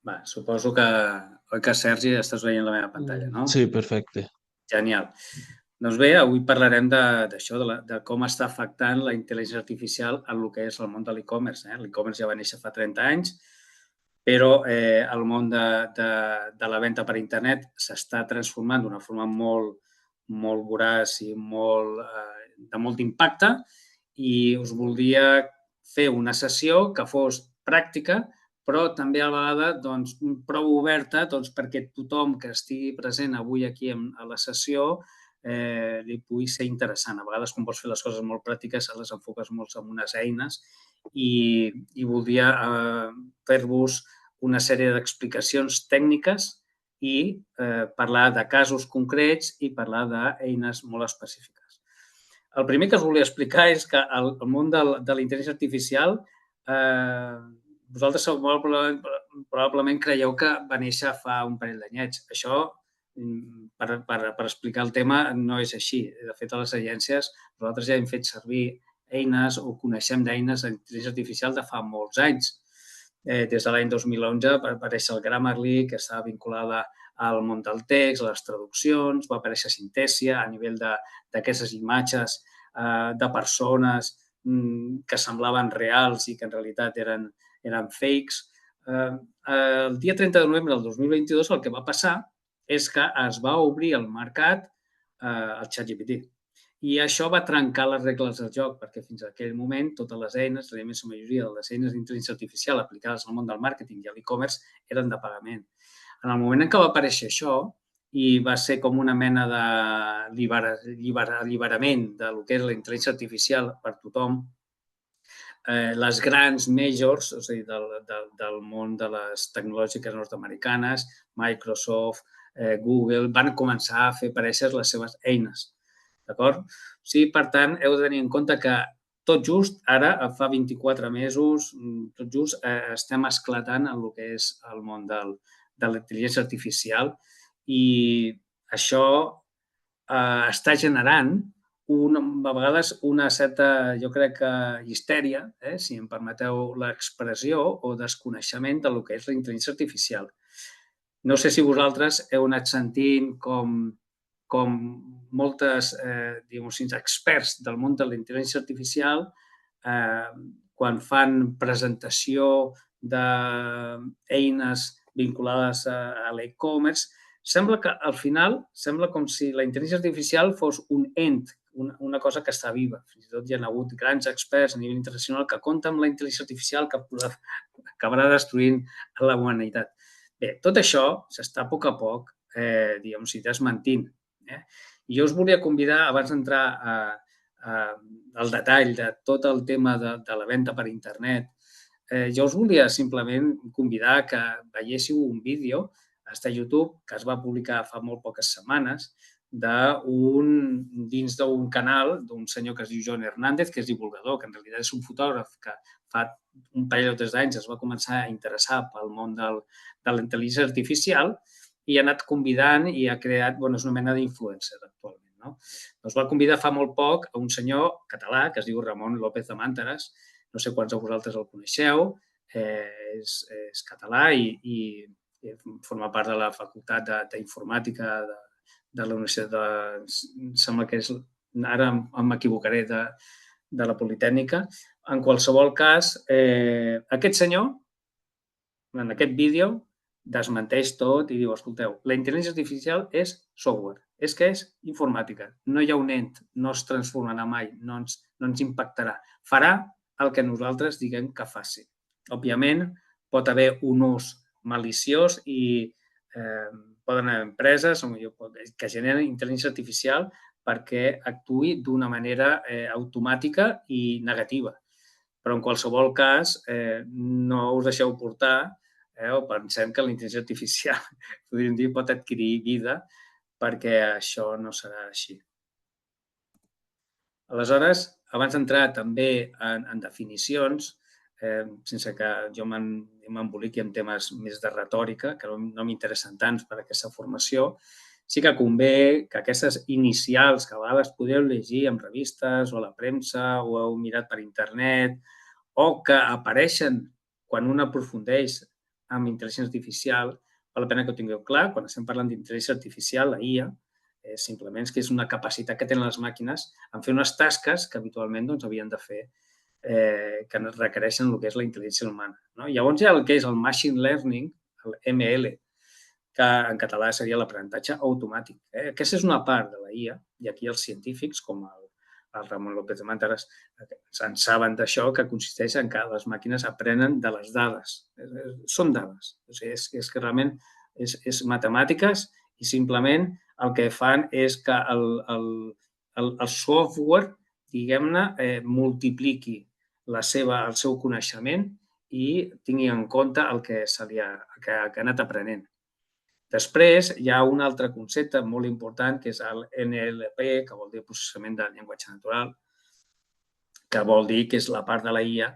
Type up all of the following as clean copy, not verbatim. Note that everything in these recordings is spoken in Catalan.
Va, suposo que... Oi que, Sergi, estàs veient la meva pantalla, no? Sí, perfecte. Genial. Doncs bé, avui parlarem d'això, de com està afectant la intel·ligència artificial en el que és el món de l'e-commerce. L'e-commerce ja va néixer fa 30 anys, però el món de la venda per internet s'està transformant d'una forma molt voraç i de molt impacte, i us voldria fer una sessió que fos pràctica, però també a la vegada prou oberta perquè tothom que estigui present avui aquí a la sessió li pugui ser interessant. A vegades, quan vols fer les coses molt pràctiques, les enfoques molt en unes eines i voldria fer-vos una sèrie d'explicacions tècniques i parlar de casos concrets i parlar d'eines molt específiques. El primer que us volia explicar és que el món de la intel·ligència artificial, vosaltres probablement creieu que va néixer fa un parell d'anyets. Això, per explicar el tema, no és així. De fet, a les agències nosaltres ja hem fet servir eines o coneixem d'eines d'intel·ligència artificial de fa molts anys. Des de l'any 2011 va aparèixer el Grammarly, que estava vinculada al món del text, a les traduccions, va aparèixer Synthesia a nivell d'aquestes imatges de persones que semblaven reals i que en realitat eren fakes. El dia 30 de novembre del 2022 el que va passar és que es va obrir al mercat el ChatGPT. I això va trencar les regles del joc, perquè fins a aquell moment totes les eines, la immensa majoria de les eines d'intel·ligència artificial aplicades al món del màrqueting i a l'e-commerce eren de pagament. En el moment en què va aparèixer això, i va ser com una mena d'alliberament del que és la intel·ligència artificial per tothom, les grans majors, és a dir, del món de les tecnològiques nord-americanes, Microsoft, Google, van començar a fer aparèixer les seves eines. D'acord? O sigui, per tant, heu de tenir en compte que tot just ara, fa 24 mesos, tot just estem esclatant en el que és el món de la intel·ligència artificial i això està generant a vegades una certa, jo crec que, histèria, si em permeteu l'expressió, o desconeixement del que és la intel·ligència artificial. No sé si vosaltres heu anat sentint com moltes experts del món de la intel·ligència artificial, quan fan presentació d'eines vinculades a l'e-commerce, sembla que al final sembla com si la intel·ligència artificial fos un ent, una cosa que està viva. Fins i tot hi ha hagut grans experts a nivell internacional que compten amb la intel·ligència artificial que acabarà destruint la humanitat. Bé, tot això s'està a poc desmentint. I jo us volia convidar, abans d'entrar al detall de tot el tema de la venda per internet, jo us volia simplement convidar que veiéssiu un vídeo, està a YouTube, que es va publicar fa molt poques setmanes, dins d'un canal d'un senyor que es diu John Hernández, que és divulgador, que en realitat és un fotògraf que fa un parell o 3 anys es va començar a interessar pel món de la intel·ligència artificial i ha anat convidant i ha creat, és una mena d'influencer actualment. Ens va convidar fa molt poc a un senyor català que es diu Ramon López de Màntares, no sé quants de vosaltres el coneixeu, és català i forma part de la Facultat d'Informàtica de la Universitat de... Sembla que és... Ara m'equivocaré de la Politècnica. En qualsevol cas, aquest senyor, en aquest vídeo, desmenteix tot i diu, escolteu, la intel·ligència artificial és software, és que és informàtica, no hi ha un ent, no es transformarà mai, no ens impactarà. Farà el que nosaltres diguem que faci. Òbviament, pot haver un ús maliciós i poden haver empreses que generen intel·ligència artificial perquè actuï d'una manera automàtica i negativa. Però en qualsevol cas, no us deixeu portar o pensem que la intel·ligència artificial, podríem dir, pot adquirir vida perquè això no serà així. Aleshores, abans d'entrar també en definicions, sense que jo m'emboliqui en temes més de retòrica, que no m'interessen tant per aquesta formació, sí que convé que aquestes inicials que a vegades podeu llegir en revistes o a la premsa o heu mirat per internet o que apareixen quan un aprofundeix amb intel·ligència artificial, val la pena que ho tingueu clar, quan estem parlant d'intel·ligència artificial, la IA, simplement és que és una capacitat que tenen les màquines en fer unes tasques que habitualment havien de fer, que requereixen el que és la intel·ligència humana. Llavors hi ha el que és el machine learning, el ML, que en català seria l'aprenentatge automàtic. Aquesta és una part de la IA, i aquí els científics, com el Ramon López de Màntares, en saben d'això, que consisteix en que les màquines aprenen de les dades. Són dades. És que realment és matemàtiques i simplement el que fan és que el software, diguem-ne, multipliqui el seu coneixement i tingui en compte el que ha anat aprenent. Després, hi ha un altre concepte molt important, que és el NLP, que vol dir processament del llenguatge natural, que vol dir que és la part de la IA,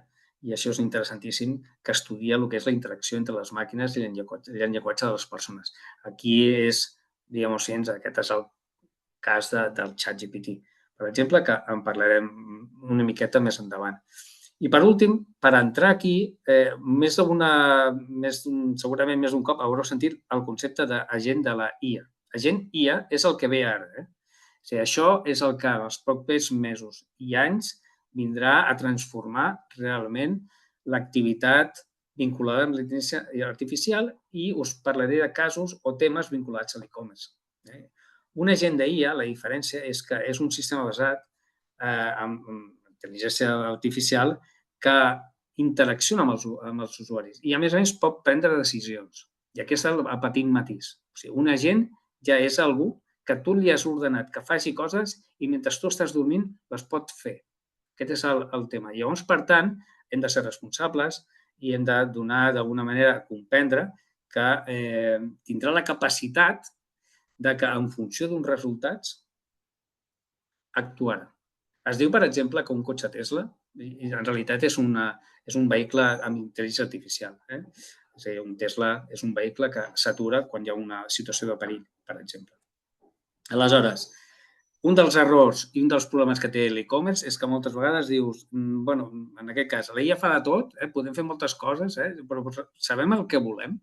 i això és interessantíssim, que estudia el que és la interacció entre les màquines i el llenguatge de les persones. Aquí és, diguem-ho així, aquest és el cas del ChatGPT, per exemple, que en parlarem una miqueta més endavant. I, per últim, per entrar aquí, segurament més d'un cop haureu sentit el concepte d'agent de la IA. Agent IA és el que ve ara. O sigui, això és el que en els propers mesos i anys vindrà a transformar realment l'activitat vinculada amb l'intel·ligència artificial, i us parlaré de casos o temes vinculats a l'e-commerce. Un agent d'IA, la diferència és que és un sistema basat en intel·ligència artificial que interacciona amb els usuaris i, a més pot prendre decisions. I aquest és el petit matís. O sigui, un agent ja és algú que tu li has ordenat que faci coses i mentre tu estàs dormint les pot fer. Aquest és el tema. Llavors, per tant, hem de ser responsables i hem de donar, d'alguna manera, a comprendre que tindrà la capacitat de que, en funció d'uns resultats, actuarà. Es diu, per exemple, que un cotxe Tesla, i en realitat és un vehicle amb intel·ligència artificial. És a dir, un Tesla és un vehicle que s'atura quan hi ha una situació de perill, per exemple. Aleshores, un dels errors i un dels problemes que té l'e-commerce és que moltes vegades dius, bueno, en aquest cas, la IA fa de tot, podem fer moltes coses, però sabem el que volem?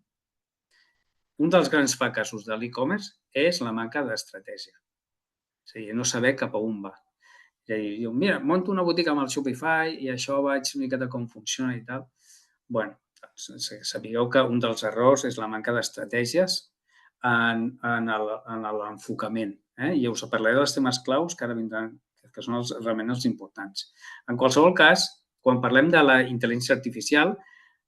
Un dels grans fracassos de l'e-commerce és la manca d'estratègia. És a dir, no saber cap a on va. És a dir, diu, mira, monto una botiga amb el Shopify i això vaig una miqueta com funciona i tal. Bé, sapigueu que un dels errors és la manca d'estratègies en l'enfocament. I us parlaré dels temes claus que ara vindran, que són realment els importants. En qualsevol cas, quan parlem de la intel·ligència artificial,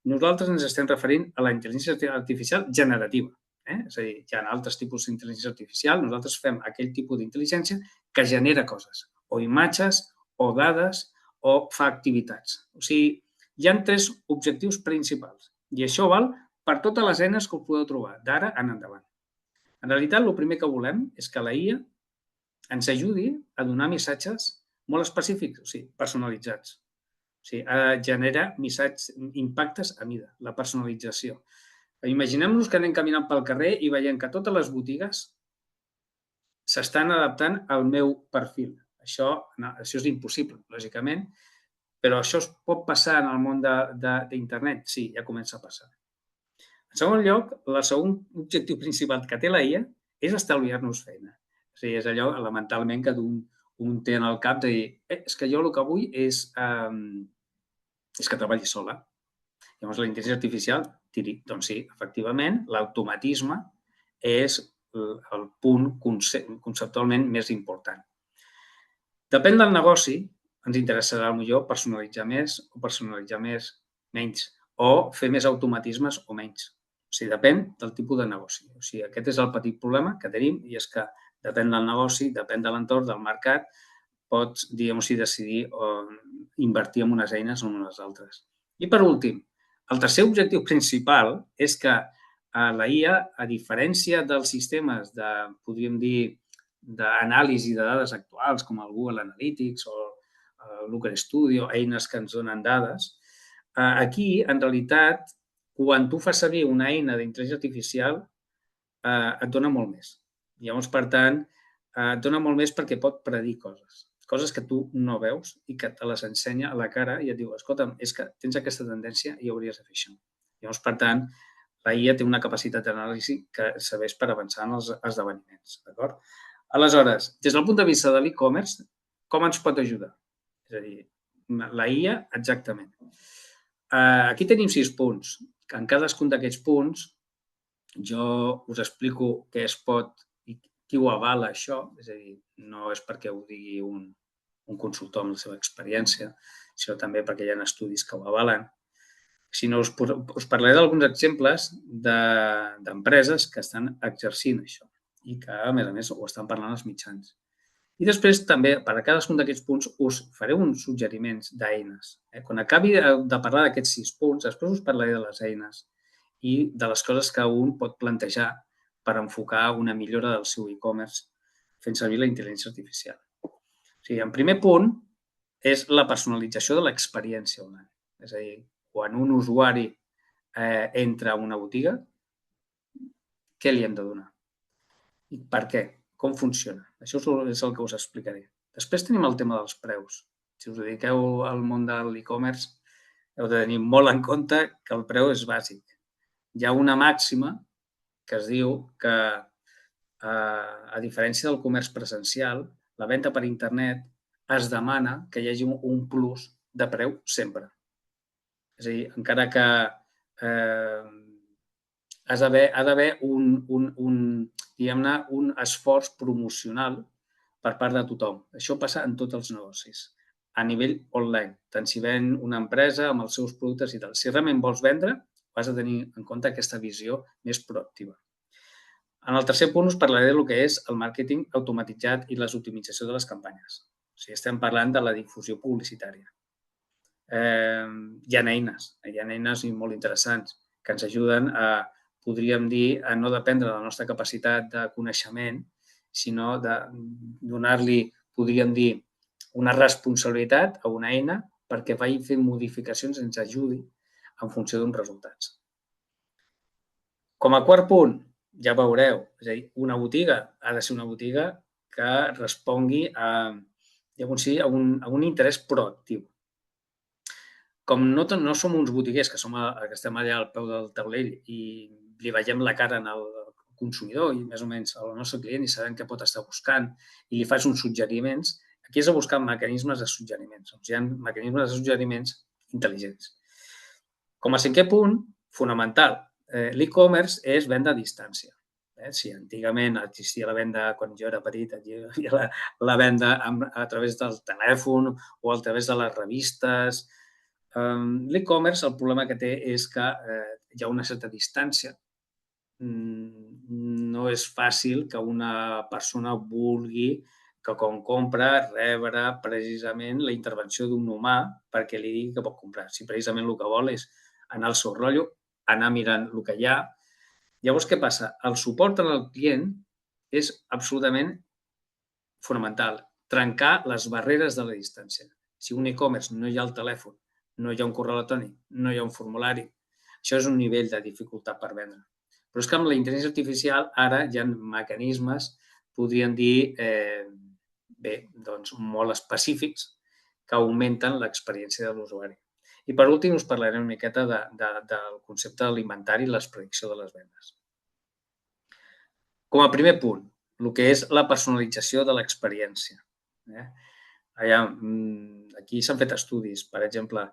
nosaltres ens estem referint a la intel·ligència artificial generativa. És a dir, hi ha altres tipus d'intel·ligència artificial. Nosaltres fem aquell tipus d'intel·ligència que genera coses, o imatges, o dades, o fa activitats. O sigui, hi ha 3 objectius principals i això val per totes les eines que us podeu trobar, d'ara en endavant. En realitat, el primer que volem és que la IA ens ajudi a donar missatges molt específics, o sigui, personalitzats. O sigui, a generar impactes a mida, la personalització. Imaginem-nos que anem caminant pel carrer i veiem que totes les botigues s'estan adaptant al meu perfil. Això és impossible, lògicament, però això es pot passar en el món d'internet? Sí, ja comença a passar. En segon lloc, el segon objectiu principal que té la IA és estalviar-nos feina. És a dir, és allò, elementalment, que un té en el cap de dir és que jo el que vull és que treballi sola. Llavors, la intel·ligència artificial, doncs sí, efectivament, l'automatisme és el punt conceptualment més important. Depèn del negoci, ens interessarà potser personalitzar més o personalitzar menys, o fer més automatismes o menys. O sigui, depèn del tipus de negoci. O sigui, aquest és el petit problema que tenim, i és que depèn del negoci, depèn de l'entorn, del mercat, pots, diguem-ho així, decidir invertir en unes eines o en unes altres. I, per últim, el tercer objectiu principal és que la IA, a diferència dels sistemes podríem dir, d'anàlisi de dades actuals, com el Google Analytics o el Looker Studio, eines que ens donen dades, aquí, en realitat, quan tu fas servir una eina d'intel·ligència artificial, et dona molt més. Llavors, per tant, et dona molt més perquè pot predir coses que tu no veus i que te les ensenya a la cara i et diu, escolta'm, és que tens aquesta tendència i hauries de fer això. Llavors, per tant, La IA té una capacitat d'anàlisi que serveix per avançar en els esdeveniments. D'acord? Aleshores, des del punt de vista de l'e-commerce, com ens pot ajudar? És a dir, la IA, exactament. Aquí tenim 6 punts. En cadascun d'aquests punts jo us explico què es pot i qui ho avala, això. És a dir, no és perquè ho digui un consultor amb la seva experiència, sinó també perquè hi ha estudis que ho avalen. Sinó us parlaré d'alguns exemples d'empreses que estan exercint això i que, a més, ho estan parlant als mitjans. I després també, per a cadascun d'aquests punts, us faré uns suggeriments d'eines. Quan acabi de parlar d'aquests 6 punts, després us parlaré de les eines i de les coses que un pot plantejar per enfocar una millora del seu e-commerce fent servir la intel·ligència artificial. O sigui, en primer punt és la personalització de l'experiència online. És a dir, quan un usuari entra a una botiga, què li hem de donar? I per què? Com funciona? Això és el que us explicaré. Després tenim el tema dels preus. Si us dediqueu al món de l'e-commerce, heu de tenir molt en compte que el preu és bàsic. Hi ha una màxima que es diu que, a diferència del comerç presencial, la venda per internet es demana que hi hagi un plus de preu sempre. És a dir, encara que ha d'haver diguem-ne, un esforç promocional per part de tothom. Això passa en tots els negocis, a nivell online, tant si ven una empresa amb els seus productes i tal. Si realment vols vendre, has de tenir en compte aquesta visió més proactiva. En el tercer punt us parlaré del que és el màrqueting automatitzat i les optimitzacions de les campanyes. O sigui, estem parlant de la difusió publicitària. Hi ha eines molt interessants que ens ajuden a, podríem dir, a no dependre de la nostra capacitat de coneixement, sinó de donar-li, podríem dir, una responsabilitat a una eina perquè vagi fent modificacions i ens ajudi en funció d'uns resultats. Com a quart punt, ja veureu, és a dir, una botiga ha de ser una botiga que respongui a un interès proactiu. Com no som uns botiguers que estem allà al peu del taulell i li veiem la cara al consumidor i més o menys al nostre client i sabem què pot estar buscant i li fas uns suggeriments, aquí és a buscar mecanismes de suggeriments. Hi ha mecanismes de suggeriments intel·ligents. Com a cinquè punt, fonamental, l'e-commerce és venda a distància. Si antigament existia la venda, quan jo era petit, hi havia la venda a través del telèfon o a través de les revistes. L'e-commerce, el problema que té és que hi ha una certa distància. No és fàcil que una persona vulgui que quan compra rebre precisament la intervenció d'un humà perquè li digui que pot comprar. Si precisament el que vol és anar al seu rotllo, anar mirant el que hi ha. Llavors, què passa? El suport al client és absolutament fonamental. Trencar les barreres de la distància. Si un e-commerce no hi ha el telèfon, no hi ha un correu electrònic, no hi ha un formulari, això és un nivell de dificultat per vendre. Però és que amb la intel·ligència artificial ara hi ha mecanismes, podríem dir, molt específics que augmenten l'experiència de l'usuari. I per últim us parlaré una miqueta del concepte de l'inventari i la predicció de les vendes. Com a primer punt, el que és la personalització de l'experiència. Aquí s'han fet estudis, per exemple,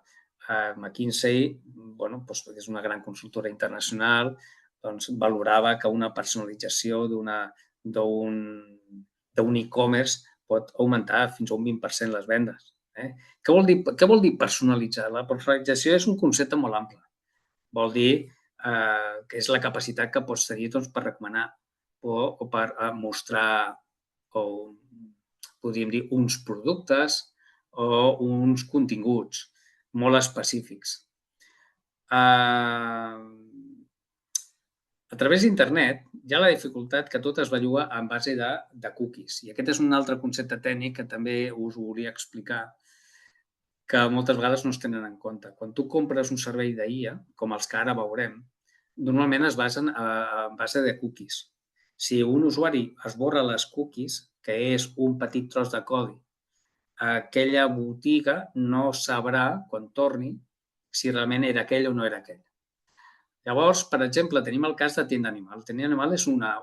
McKinsey, que és una gran consultora internacional, valorava que una personalització d'un e-commerce pot augmentar fins a un 20% les vendes. Què vol dir personalitzar? La personalització és un concepte molt ample. Vol dir que és la capacitat que pots tenir per recomanar o per mostrar, podríem dir, uns productes o uns continguts molt específics. A través d'internet hi ha la dificultat que tot es belluga en base de cookies. I aquest és un altre concepte tècnic que també us volia explicar, que moltes vegades no es tenen en compte. Quan tu compres un servei d'IA, com els que ara veurem, normalment es basen en base de cookies. Si un usuari esborra les cookies, que és un petit tros de codi, aquella botiga no sabrà, quan torni, si realment era aquell o no era aquell. Llavors, per exemple, tenim el cas de Tienda Animal. Tienda Animal és una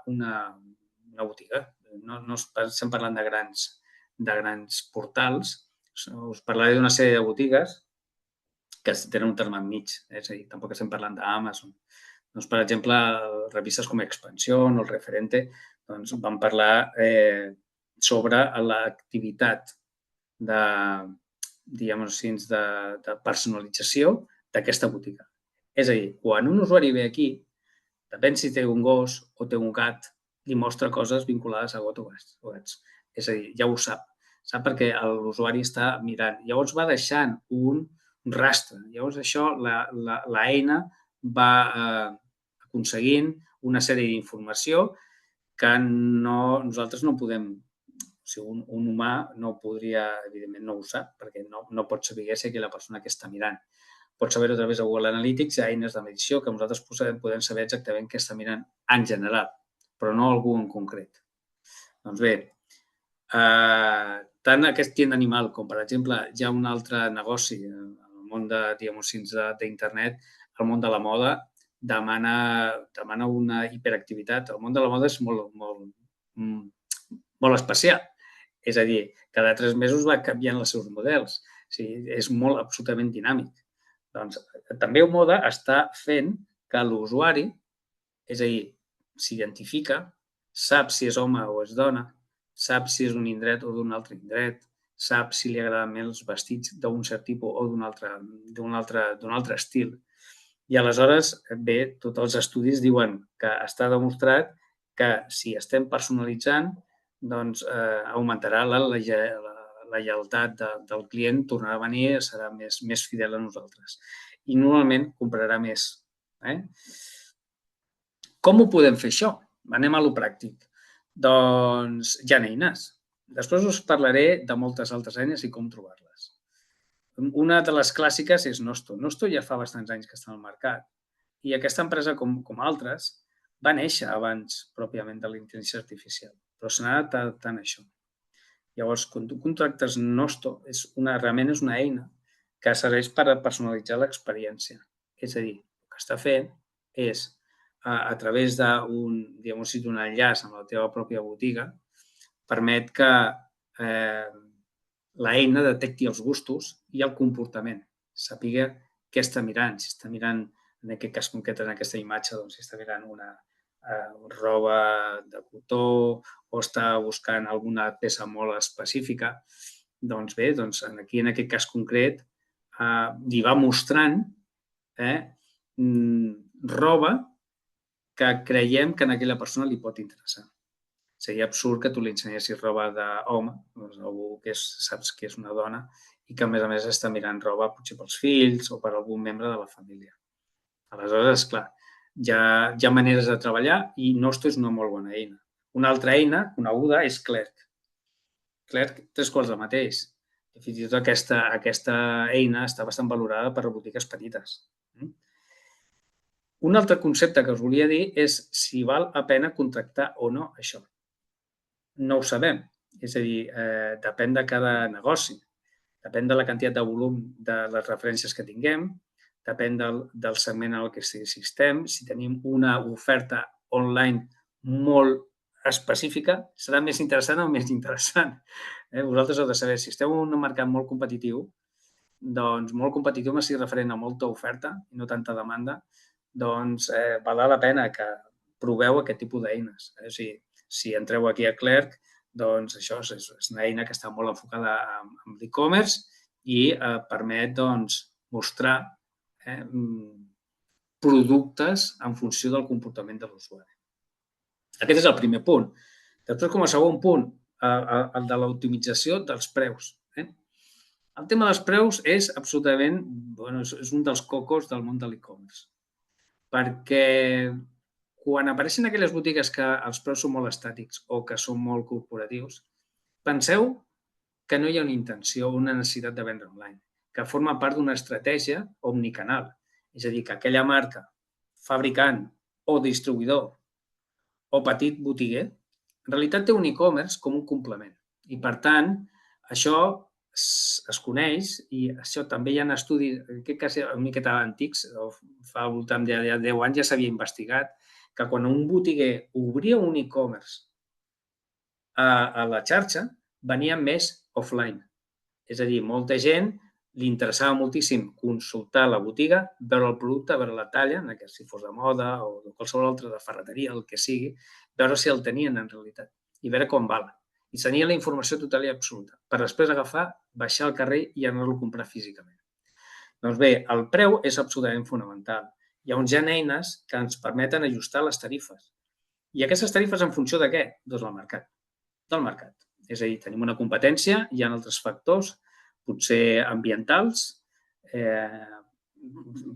botiga. No estem parlant de grans portals. Us parlaré d'una sèrie de botigues que tenen un terme enmig. És a dir, tampoc estem parlant d'Amazon. Doncs, per exemple, revistes com Expansión o El Referente van parlar sobre l'activitat de personalització d'aquesta botiga. És a dir, quan un usuari ve aquí, depèn si té un gos o té un gat, li mostra coses vinculades a got o gats. És a dir, ja ho sap. Sap perquè l'usuari està mirant. Llavors va deixant un rastre. Llavors això, l'eina va aconseguint una sèrie d'informació que nosaltres no podem. O sigui, un humà no podria, evidentment no ho sap, perquè no pot saber si aquella persona que està mirant. Pot saber-ho a través de Google Analytics, eines de medició que nosaltres podem saber exactament què està mirant en general, però no algú en concret. Doncs bé, tant aquest Tienda Animal com, per exemple, hi ha un altre negoci en el món d'internet, el món de la moda, demana una hiperactivitat. El món de la moda és molt especial. És a dir, cada 3 mesos va canviant els seus models. O sigui, és molt absolutament dinàmic. Doncs també Moda està fent que l'usuari, és a dir, s'identifica, sap si és home o és dona, sap si és d'un indret o d'un altre indret, sap si li agraden més els vestits d'un cert tipus o d'un altre estil. I aleshores, bé, tots els estudis diuen que està demostrat que si estem personalitzant, doncs augmentarà la lleialtat del client, tornarà a venir, serà més fidel a nosaltres. I normalment comprarà més. Com ho podem fer això? Anem a lo pràctic. Doncs hi ha eines. Després us parlaré de moltes altres eines i com trobar-les. Una de les clàssiques és Nosto. Nosto ja fa bastants anys que està al mercat i aquesta empresa, com altres, va néixer abans pròpiament de la intel·ligència artificial, però se n'ha adaptat a això. Llavors, quan tu contractes Nosto, realment és una eina que serveix per personalitzar l'experiència. És a dir, el que està fent és, a través d'un enllaç amb la teva pròpia botiga, permet que l'eina detecti els gustos i el comportament, sàpiga què està mirant, si està mirant, en aquest cas concret, en aquesta imatge, si està mirant una roba de cotó o està buscant alguna peça molt específica, doncs bé, aquí en aquest cas concret li va mostrant roba que creiem que a aquella persona li pot interessar. Seria absurd que tu li ensenyessis roba d'home, algú que saps que és una dona i que, a més, està mirant roba potser pels fills o per algun membre de la família. Aleshores, esclar, hi ha maneres de treballar i Nosto és una molt bona eina. Una altra eina coneguda és Clerk. Clerk, 3 quarts del mateix. Fins i tot aquesta eina està bastant valorada per botigues petites. Un altre concepte que us volia dir és si val la pena contractar o no això. No ho sabem. És a dir, depèn de cada negoci. Depèn de la quantitat de volum de les referències que tinguem, depèn del segment en el que estem. Si tenim una oferta online molt específica, serà més interessant o menys interessant. Vosaltres heu de saber, si esteu en un mercat molt competitiu, doncs molt competitiu m'estic referent a molta oferta i no tanta demanda, doncs val la pena que proveu aquest tipus d'eines. O sigui, si entreu aquí a Clerk, doncs això és una eina que està molt enfocada en l'e-commerce i permet mostrar productes en funció del comportament de l'usuari. Aquest és el primer punt. Després, com a segon punt, el de l'optimització dels preus. El tema dels preus és absolutament, és un dels cocos del món de l'e-commerce. Perquè quan apareixen aquelles botigues que els preus són molt estàtics o que són molt corporatius, penseu que no hi ha una intenció o una necessitat de vendre online, que forma part d'una estratègia omnicanal. És a dir, que aquella marca, fabricant o distribuïdor o petit botiguer, en realitat té un e-commerce com un complement. I, per tant, això es coneix, i això també hi ha estudis, en aquest cas una miqueta antics, fa al voltant de 10 anys ja s'havia investigat, que quan un botiguer obria un e-commerce a la xarxa, venien més offline. És a dir, molta gent li interessava moltíssim consultar la botiga, veure el producte, veure la talla, si fos de moda o de qualsevol altre, de ferreteria, el que sigui, veure si el tenien en realitat i veure com val. I tenia la informació total i absoluta, per després agafar, baixar al carrer i anar-lo a comprar físicament. Doncs bé, el preu és absolutament fonamental. Hi ha eines que ens permeten ajustar les tarifes. I aquestes tarifes en funció de què? Doncs del mercat. És a dir, tenim una competència, hi ha altres factors, potser ambientals,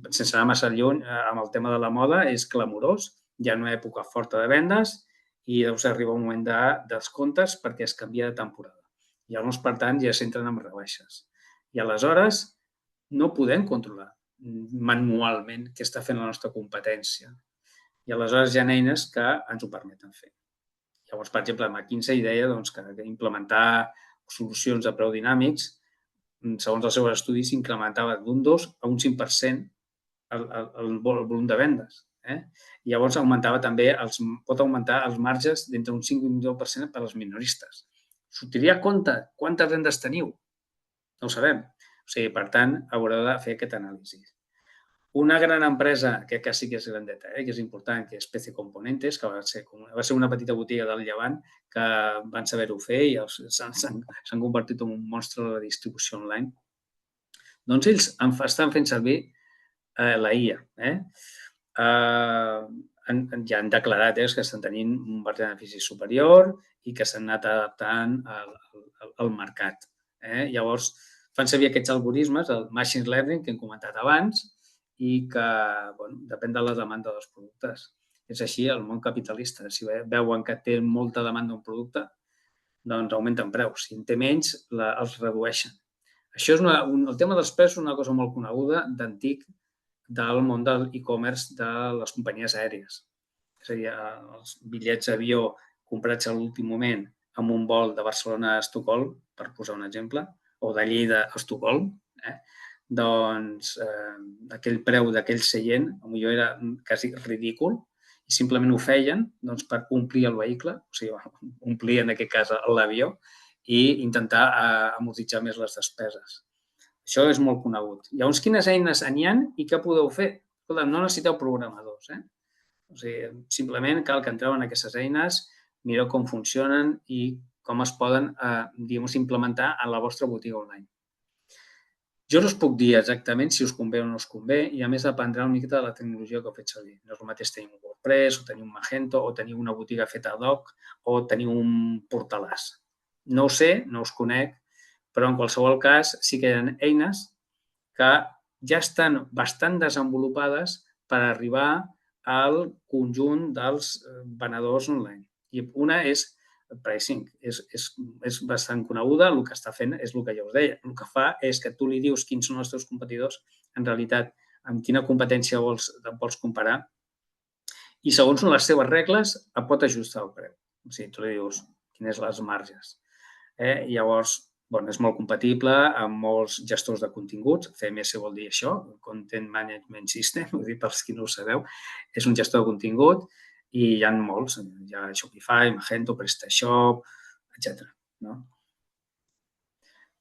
sense anar massa lluny, amb el tema de la moda és clamorós, hi ha una època forta de vendes i deu arribar un moment de descomptes perquè es canvia de temporada. I llavors, per tant, ja s'entren amb rebaixes. I aleshores no podem controlar manualment què està fent la nostra competència. I aleshores hi ha eines que ens ho permeten fer. Llavors, per exemple, McKinsey deia que implementar solucions de preu dinàmics, segons els seus estudis, incrementava d'un 2 a un 5% el volum de vendes. Llavors, pot augmentar els marges d'entre un 5 i un 10% per als minoristes. Sortiria a compte quantes vendes teniu? No ho sabem. Per tant, haureu de fer aquesta anàlisi. Una gran empresa, que sí que és grandeta, que és important, que és PC Componentes, que va ser una petita botiga del Llevant que van saber-ho fer i s'han convertit en un monstre de la distribució online. Doncs ells estan fent servir la IA. Ja han declarat que estan tenint un benefici superior i que s'han anat adaptant al mercat. Llavors, fan servir aquests algoritmes, el machine learning que hem comentat abans, i que depèn de la demanda dels productes. És així el món capitalista. Si veuen que té molta demanda un producte, doncs augmenten preus. Si en té menys, els redueixen. Això és el tema dels preus és una cosa molt coneguda d'antic del món de l'e-commerce de les companyies aèries. És a dir, els bitllets d'avió comprats a l'últim moment amb un vol de Barcelona a Estocolm, per posar un exemple, o de Lleida a Estocolm, doncs aquell preu d'aquell seient potser era quasi ridícul i simplement ho feien per omplir el vehicle, o sigui, omplir en aquest cas l'avió i intentar amortitzar més les despeses. Això és molt conegut. Llavors, quines eines n'hi ha i què podeu fer? Escolta, no necessiteu programadors. O sigui, simplement cal que entreu en aquestes eines, mireu com funcionen i com es poden implementar en la vostra botiga online. Jo no us puc dir exactament si us convé o no us convé i, a més, dependrà una mica de la tecnologia que heu fet servir. No és el mateix tenir un WordPress o tenir un Magento o tenir una botiga feta ad hoc o tenir un portalàs. No ho sé, no us conec, però en qualsevol cas sí que hi ha eines que ja estan bastant desenvolupades per arribar al conjunt dels venedors online. I una és pricing. És bastant coneguda, el que està fent és el que ja us deia. El que fa és que tu li dius quins són els teus competidors, en realitat, amb quina competència vols comparar, i segons les seves regles et pot ajustar el preu. O sigui, tu li dius quines les marges. Llavors, és molt compatible amb molts gestors de continguts. CMS vol dir això, Content Management System, vull dir, pels qui no ho sabeu, és un gestor de contingut i hi ha molts. Hi ha Shopify, Magento, PrestaShop, etc.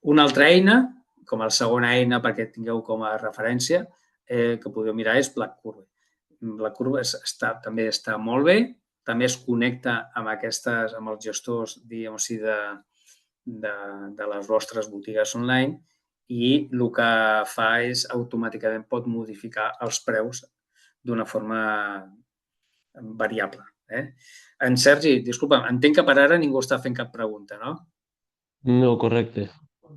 Una altra eina, com a segona eina perquè tingueu com a referència, que podeu mirar és Blackcurve. Blackcurve també està molt bé, també es connecta amb els gestors, diguem-ho així, de les vostres botigues online i el que fa és automàticament pot modificar els preus d'una forma variable. En Sergi, disculpa, entenc que per ara ningú està fent cap pregunta, no? No, correcte.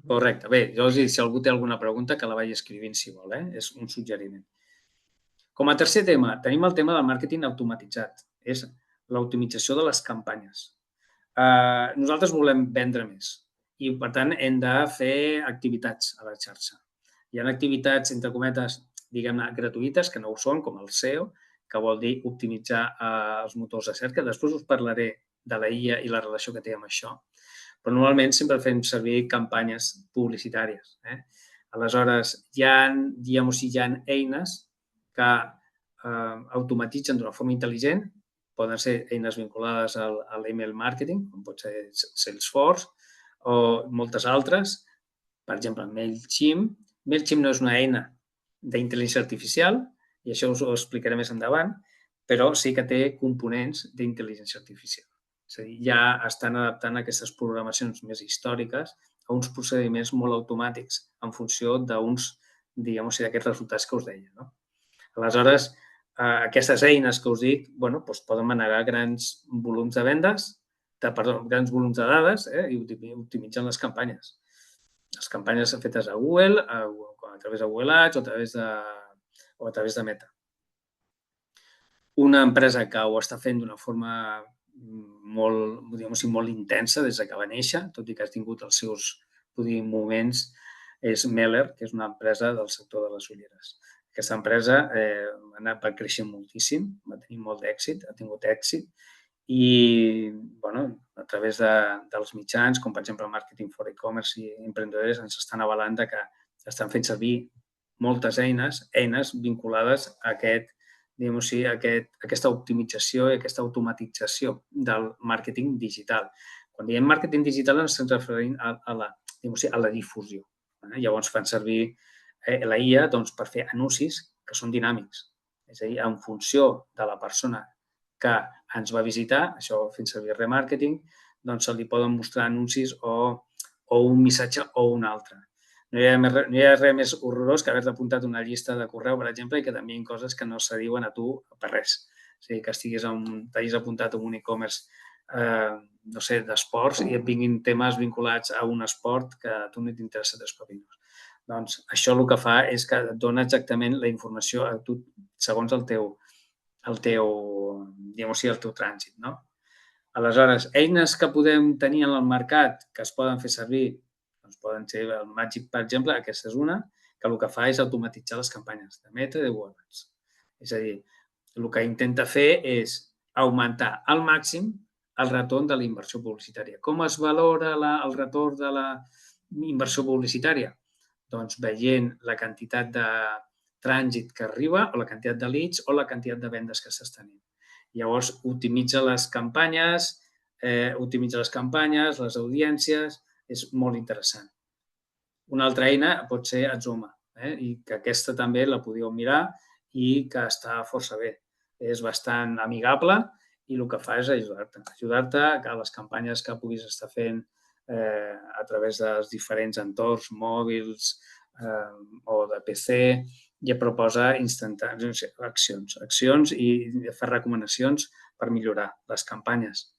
Correcte. Bé, si algú té alguna pregunta, que la vagi escrivint si vol, és un suggeriment. Com a tercer tema, tenim el tema del màrqueting automatitzat. És l'optimització de les campanyes. Nosaltres volem vendre més i, per tant, hem de fer activitats a la xarxa. Hi ha activitats, entre cometes, diguem-ne, gratuïtes, que no ho són, com el SEO, que vol dir optimitzar els motors de cerca. Després us parlaré de la IA i la relació que té amb això. però normalment sempre fem servir campanyes publicitàries. Aleshores, hi ha eines que automatitzen d'una forma intel·ligent, poden ser eines vinculades a l'email marketing, com pot ser Salesforce, o moltes altres, per exemple, MailChimp. MailChimp no és una eina d'intel·ligència artificial, i això us ho explicaré més endavant, però sí que té components d'intel·ligència artificial. És a dir, ja estan adaptant aquestes programacions més històriques a uns procediments molt automàtics en funció d'aquests resultats que us deia. Aleshores, aquestes eines que us dic poden manegar grans volums de vendes, grans volums de dades i optimitzen les campanyes. Les campanyes fetes a Google, a través de Google Ads o a través de Meta. Una empresa que ho està fent d'una forma molt intensa des que va néixer, tot i que ha tingut els seus moments, és Meller, que és una empresa del sector de les ulleres. Aquesta empresa va créixer moltíssim, va tenir molt d'èxit, ha tingut èxit, i a través dels mitjans, com per exemple Marketing for E-commerce i Emprendedores, ens estan avalant que estan fent servir moltes eines vinculades a aquesta optimització i aquesta automatització del màrqueting digital. Quan diem màrqueting digital ens estem referint a la difusió. Llavors fan servir la IA per fer anuncis que són dinàmics. És a dir, en funció de la persona que ens va visitar, això fent servir remarketing, doncs se li poden mostrar anuncis o un missatge o un altre. No hi ha res més horrorós que haver-te apuntat una llista de correu, per exemple, i que t'enviïn coses que no s'adiuen a tu per res. És a dir, que t'hagis apuntat a un e-commerce d'esports i et vinguin temes vinculats a un esport que a tu no t'interessa tres papinos. Doncs això el que fa és que et dona exactament la informació a tu segons el teu trànsit. Aleshores, eines que podem tenir en el mercat que es poden fer servir, doncs poden ser el Magic, per exemple, aquesta és una, que el que fa és automatitzar les campanyes de Meta i de Google Ads. És a dir, el que intenta fer és augmentar al màxim el retorn de la inversió publicitària. Com es valora el retorn de la inversió publicitària? Doncs veient la quantitat de trànsit que arriba o la quantitat de leads o la quantitat de vendes que s'està tenint. Llavors, optimitza les campanyes, les audiències, és molt interessant. Una altra eina pot ser Azoma, i que aquesta també la podíeu mirar i que està força bé. És bastant amigable i el que fa és ajudar-te a les campanyes que puguis estar fent a través dels diferents entorns mòbils o de PC, i proposa accions i fer recomanacions per millorar les campanyes.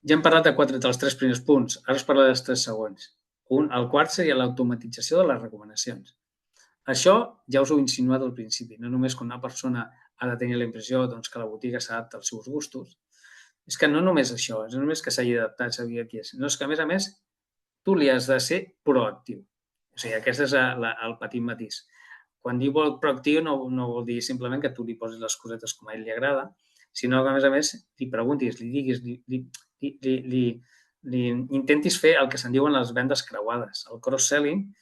Ja hem parlat dels 3 primers punts, ara us parlaré dels 3 següents. El quart seria l'automatització de les recomanacions. Això ja us ho he insinuat al principi, no només quan una persona ha de tenir la impressió que la botiga s'adapta als seus gustos, és que no només això, no només que s'hagi d'adaptar, sinó que, a més, tu li has de ser proactiu. O sigui, aquest és el petit matís. Quan diu proactiu no vol dir simplement que tu li posis les cosetes com a ell li agrada, sinó que, a més, li preguntis, li diguis, li intentis fer el que se'n diuen les vendes creuades. El cross-selling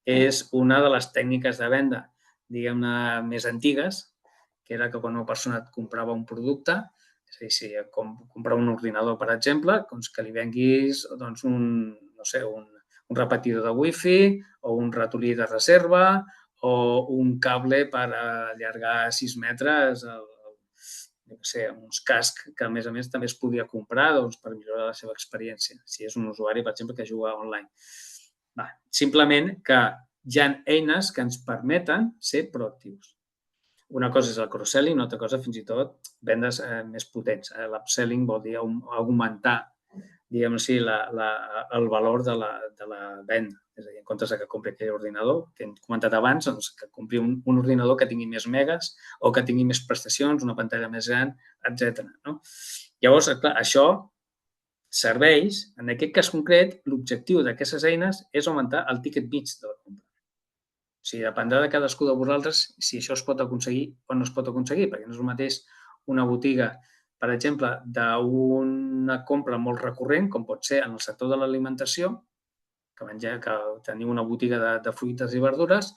és una de les tècniques de venda, diguem-ne, més antigues, que era que quan una persona et comprava un producte, és a dir, si comprava un ordinador, per exemple, que li venguis un repetidor de wifi o un ratolí de reserva o un cable per allargar 6 metres, uns cascs que, a més, també es podia comprar per millorar la seva experiència, si és un usuari, per exemple, que juga online. Simplement que hi ha eines que ens permeten ser proactius. Una cosa és el cross-selling, una altra cosa fins i tot vendes més potents. L'upselling vol dir augmentar, diguem-ne, el valor de la venda. És a dir, en comptes que compri aquell ordinador, que hem comentat abans, que compri un ordinador que tingui més megas o que tingui més prestacions, una pantalla més gran, etc. Llavors, clar, això serveix, en aquest cas concret, l'objectiu d'aquestes eines és augmentar el ticket mig de la compra. O sigui, dependrà de cadascú de vosaltres si això es pot aconseguir o no es pot aconseguir, perquè no és el mateix una botiga per exemple, d'una compra molt recurrent, com pot ser en el sector de l'alimentació, que teniu una botiga de fruites i verdures,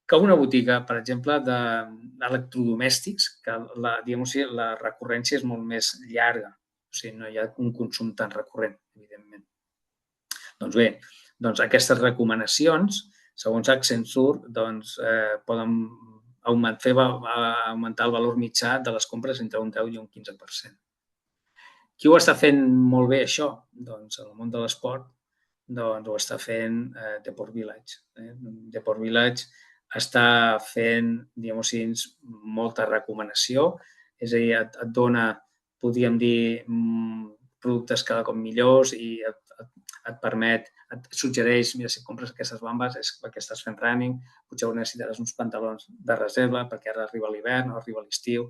que una botiga, per exemple, d'electrodomèstics, que la recurrència és molt més llarga, o sigui, no hi ha un consum tan recurrent, evidentment. Doncs bé, aquestes recomanacions, segons Accenture, poden fer augmentar el valor mitjà de les compres entre un 10 i un 15%. Qui ho està fent molt bé, això? Doncs en el món de l'esport ho està fent Deport Village. Deport Village està fent, diguem-ho així, molta recomanació, és a dir, et dona, podríem dir, productes cada cop millors i et permet, et suggereix, mira, si compres aquestes bambes és perquè estàs fent running, potser necessitaràs uns pantalons de reserva perquè ara arriba l'hivern o arriba l'estiu.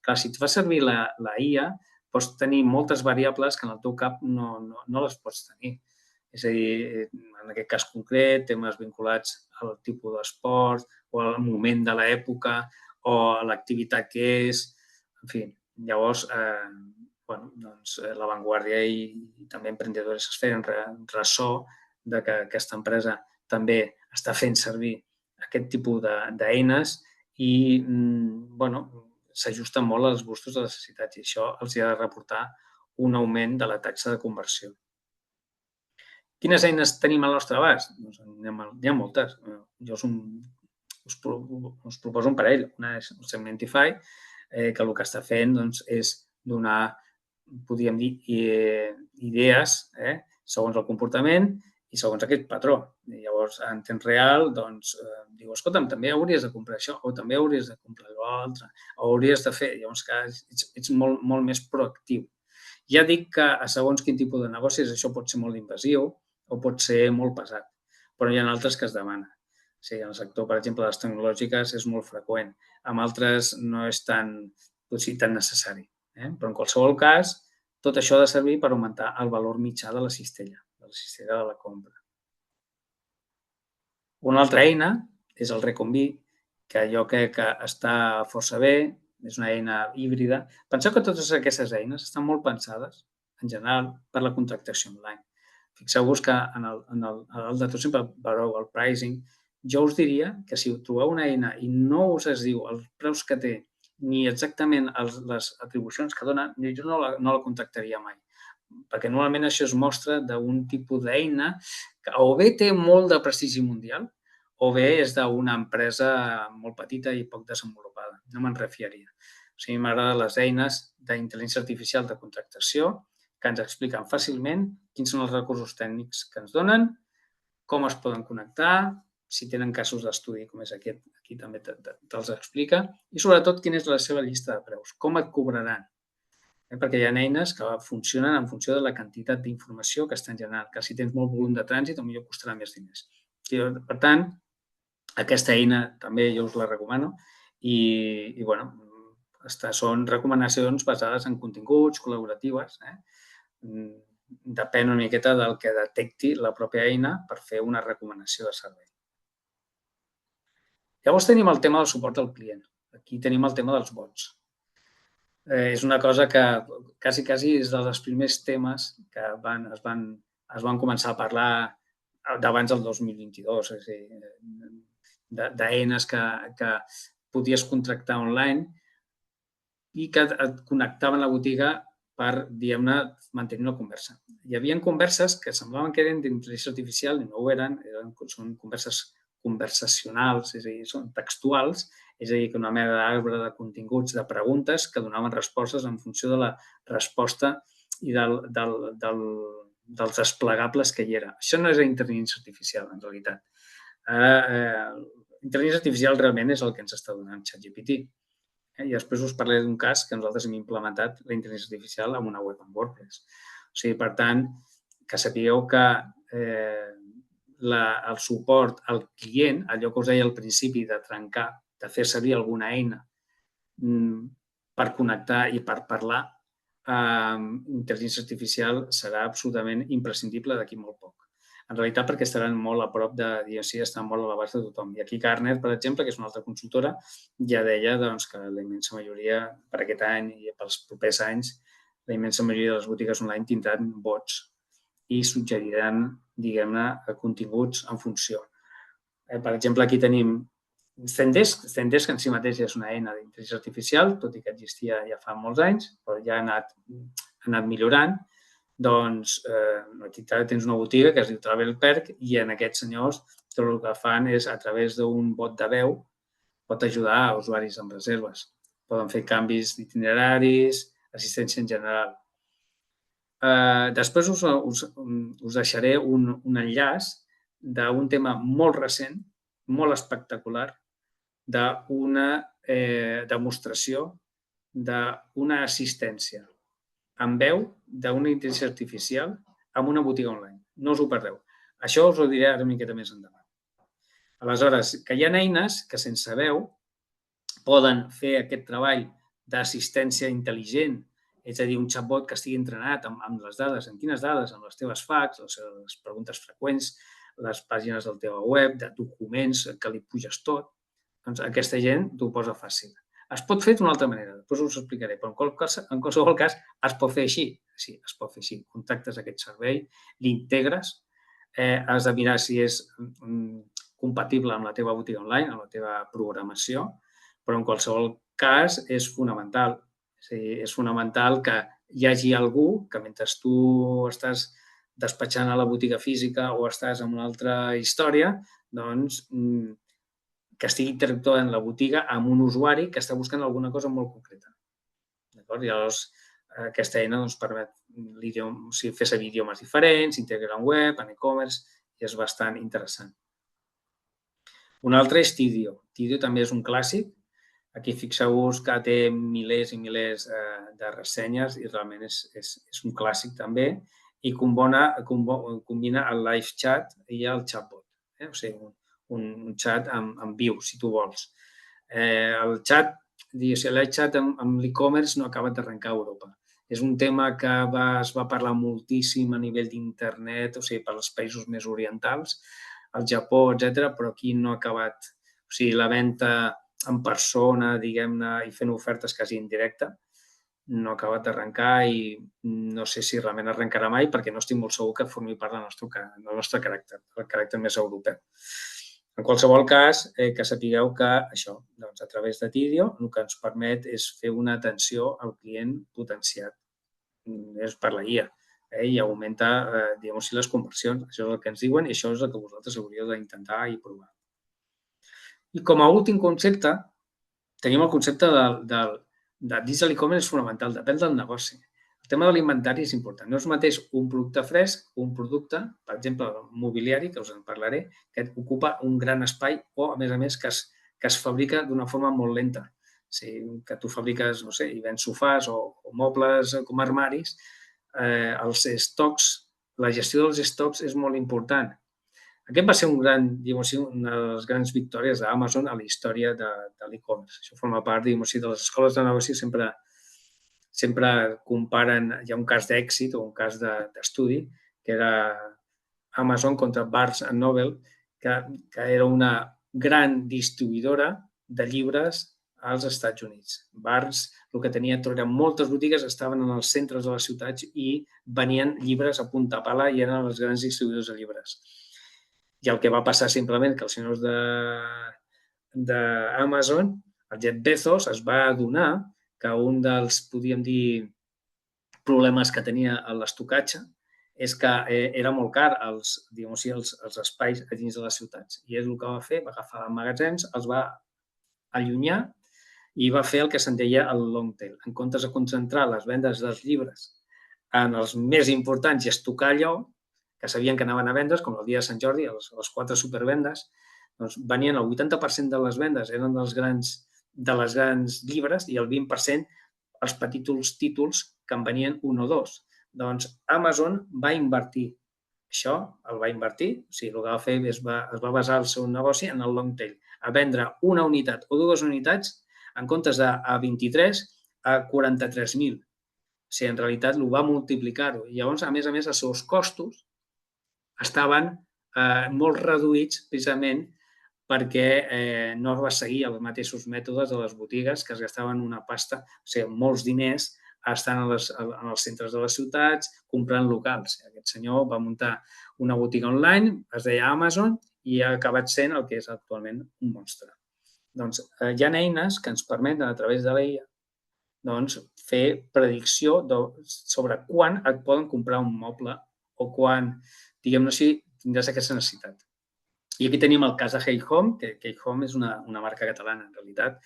Clar, si et fa servir la IA, pots tenir moltes variables que en el teu cap no les pots tenir. És a dir, en aquest cas concret, temes vinculats al tipus d'esport o al moment de l'època o a l'activitat que és. En fi, llavors, La Vanguardia i també emprendedors es feien ressò de que aquesta empresa també està fent servir aquest tipus d'eines i s'ajusten molt als gustos de les necessitats i això els ha de reportar un augment de la taxa de conversió. Quines eines tenim al nostre abast? N'hi ha moltes. Jo us proposo un parell. Una és el Segmentify, que el que està fent és donar, podríem dir, idees segons el comportament i segons aquest patró. Llavors, en temps real, diu, escolta'm, també hauries de comprar això, o també hauries de comprar l'altre, o hauries de fer... Llavors, ets molt més proactiu. Ja dic que a segons quin tipus de negocis això pot ser molt invasiu o pot ser molt pesat, però hi ha altres que es demana. O sigui, en el sector, per exemple, de les tecnològiques és molt freqüent. Amb altres no és tan necessari. Però en qualsevol cas, tot això ha de servir per augmentar el valor mitjà de la cistella de la compra. Una altra eina és el Reconví, que jo crec que està força bé, és una eina híbrida. Penseu que totes aquestes eines estan molt pensades, en general, per la contractació online. Fixeu-vos que en el de tot sempre veureu el pricing. Jo us diria que si trobeu una eina i no us es diu els preus que té ni exactament les atribucions que dona, jo no la contractaria mai. Perquè normalment això es mostra d'un tipus d'eina que o bé té molt de prestigi mundial o bé és d'una empresa molt petita i poc desenvolupada. No me'n refiaria. O sigui, m'agraden les eines d'intel·ligència artificial de contractació que ens expliquen fàcilment quins són els recursos tècnics que ens donen, com es poden connectar, si tenen casos d'estudi com és aquest, aquí també te'ls explica, i sobretot quina és la seva llista de preus, com et cobraran. Perquè hi ha eines que funcionen en funció de la quantitat d'informació que estan generant, que si tens molt volum de trànsit, potser costarà més diners. Per tant, aquesta eina també jo us la recomano i són recomanacions basades en continguts, col·laboratives. Depèn una miqueta del que detecti la pròpia eina per fer una recomanació de servei. Llavors tenim el tema del suport al client. Aquí tenim el tema dels bots. És una cosa que quasi és dels primers temes que es van començar a parlar d'abans del 2022, és a dir, d'eines que podies contractar online i que et connectaven a la botiga per, diguem-ne, mantenir una conversa. Hi havia converses que semblaven que eren d'intel·ligència artificial i no ho eren, són converses conversacionals, és a dir, són textuals, és a dir, que una mena d'arbre de continguts, de preguntes que donaven respostes en funció de la resposta i dels desplegables que hi era. Això no és intel·ligència artificial, en realitat. Intel·ligència artificial realment és el que ens està donant ChatGPT. I després us parlaré d'un cas que nosaltres hem implementat la intel·ligència artificial en una web en WordPress. O sigui, per tant, que sapigueu que el suport al client, allò que us deia al principi de trencar, de fer servir alguna eina per connectar i per parlar, intel·ligència artificial serà absolutament imprescindible d'aquí molt poc. en realitat perquè estaran molt a prop de, estan molt a l'abast de tothom. I aquí Gartner, per exemple, que és una altra consultora, ja deia que la immensa majoria, per aquest any i pels propers anys, la immensa majoria de les botigues online tindran bots i suggeriran, diguem-ne, continguts en funció. Per exemple, aquí tenim Zendesk, que en si mateix és una eina d'intel·ligència artificial, tot i que existia ja fa molts anys, però ja ha anat millorant. Doncs aquí tens una botiga que es diu Travel Perk i en aquests senyors tot el que fan és, a través d'un bot de veu, pot ajudar a usuaris amb reserves. Poden fer canvis d'itineraris, assistència en general. Després us deixaré un enllaç d'un tema molt recent, molt espectacular, d'una demostració d'una assistència amb veu d'una intel·ligència artificial amb una botiga online. No us ho perdeu. Això us ho diré ara una miqueta més endavant. Aleshores, que hi ha eines que sense veu poden fer aquest treball d'assistència intel·ligent, és a dir, un chatbot que estigui entrenat amb les dades. En quines dades? Amb les teves fax, les preguntes freqüents, les pàgines del teu web, de documents que li puges tot. Doncs aquesta gent t'ho posa fàcil. Es pot fer d'una altra manera, després us ho explicaré, però en qualsevol cas es pot fer així. Sí, es pot fer així. Contactes aquest servei, l'integres, has de mirar si és compatible amb la teva botiga online, amb la teva programació, però en qualsevol cas és fonamental. És fonamental que hi hagi algú que mentre tu estàs despatxant a la botiga física o estàs en una altra història, doncs que estigui interactuant en la botiga amb un usuari que està buscant alguna cosa molt concreta. D'acord? I llavors aquesta eina permet fer servir idiomes diferents, integrar en web, en e-commerce, i és bastant interessant. Un altre és Tidio. Tidio també és un clàssic. Aquí fixeu-vos que té milers i milers de ressenyes i realment és un clàssic també i combina el live chat i el chatbot. O sigui, un xat en viu, si tu vols. El xat amb l'e-commerce no ha acabat d'arrencar a Europa. És un tema que es va parlar moltíssim a nivell d'internet, o sigui, per als països més orientals, al Japó, etc., però aquí no ha acabat. O sigui, la venda en persona, diguem-ne, i fent ofertes quasi en directe, no ha acabat d'arrencar i no sé si realment arrencarà mai perquè no estic molt segur que formi part del nostre caràcter, el caràcter més europeu. En qualsevol cas, que sapigueu que això, a través de Tidio, el que ens permet és fer una atenció al client potenciat. És per la guia i augmenta, diguem-ho, les conversions. Això és el que ens diuen i això és el que vosaltres hauríeu d'intentar i provar. I com a últim concepte, tenim el concepte de dins de l'e-commerce és fonamental, depèn del negoci. El tema de l'inventari és important. No és el mateix un producte fresc, un producte, per exemple, mobiliari, que us en parlaré, que ocupa un gran espai o, a més, que es fabrica d'una forma molt lenta. O sigui, que tu fabriques, no sé, i vens sofàs o mobles com armaris, els estocs, la gestió dels estocs és molt important. Aquest va ser una de les grans victòries d'Amazon a la història de l'e-commerce. Això forma part, de les escoles de negoci sempre comparen, hi ha un cas d'èxit o un cas d'estudi, que era Amazon contra Barnes & Noble, que era una gran distribuïdora de llibres als Estats Units. Barnes, el que tenia eren moltes botigues, estaven en els centres de les ciutats i venien llibres a punta pala i eren els grans distribuïdors de llibres. I el que va passar simplement que els senyors d'Amazon, el Jeff Bezos, es va adonar que un dels, podríem dir, problemes que tenia l'estocatge és que era molt car els espais a dins de les ciutats. I és el que va fer, va agafar magatzems, els va allunyar i va fer el que se'n deia el long tail. En comptes de concentrar les vendes dels llibres en els més importants i estocar allò, que sabien que anaven a vendre's, com el dia de Sant Jordi, les 4 supervendes, doncs venien el 80% de les vendes eren de les grans llibres i el 20% els petits títols que en venien un o dos. Doncs Amazon va invertir. Això el va invertir, o sigui, el que va fer es va basar el seu negoci en el long tail, a vendre una unitat o 2 unitats en comptes de a 23 a 43.000. O sigui, en realitat, ho va multiplicar-ho. I llavors, a més, els seus costos estaven molt reduïts precisament perquè no va seguir els mateixos mètodes de les botigues que es gastaven una pasta, o sigui, molts diners estan en els centres de les ciutats comprant locals. Aquest senyor va muntar una botiga online, es deia Amazon, i ha acabat sent el que és actualment un monstre. Doncs hi ha eines que ens permeten, a través de l'EIA, fer predicció sobre quan et poden comprar un moble o quan, diguem-ne així, tindràs aquesta necessitat. I aquí tenim el cas de Hey Home, que Hey Home és una marca catalana, en realitat,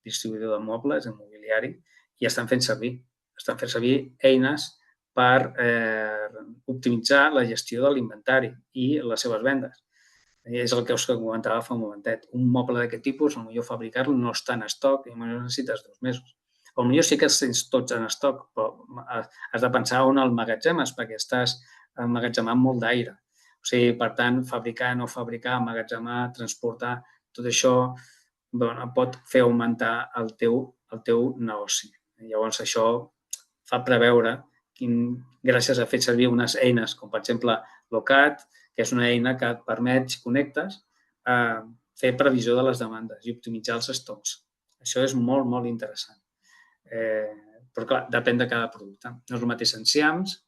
distribuïdor de mobles, immobiliari, i estan fent servir eines per optimitzar la gestió de l'inventari i les seves vendes. És el que us comentava fa un momentet. Un moble d'aquest tipus, potser fabricar-lo no està en estoc i potser necessites 2 mesos. Potser sí que els tens tots en estoc, però has de pensar on el magatzemes, perquè estàs emmagatzemant molt d'aire. O sigui, per tant, fabricar, no fabricar, emmagatzemar, transportar, tot això pot fer augmentar el teu negoci. Llavors, això fa preveure, gràcies a fer servir unes eines com, per exemple, Locat, que és una eina que et permet, si connectes, fer previsió de les demandes i optimitzar els estocs. Això és molt, molt interessant. Però, clar, depèn de cada producte. No és el mateix enciams,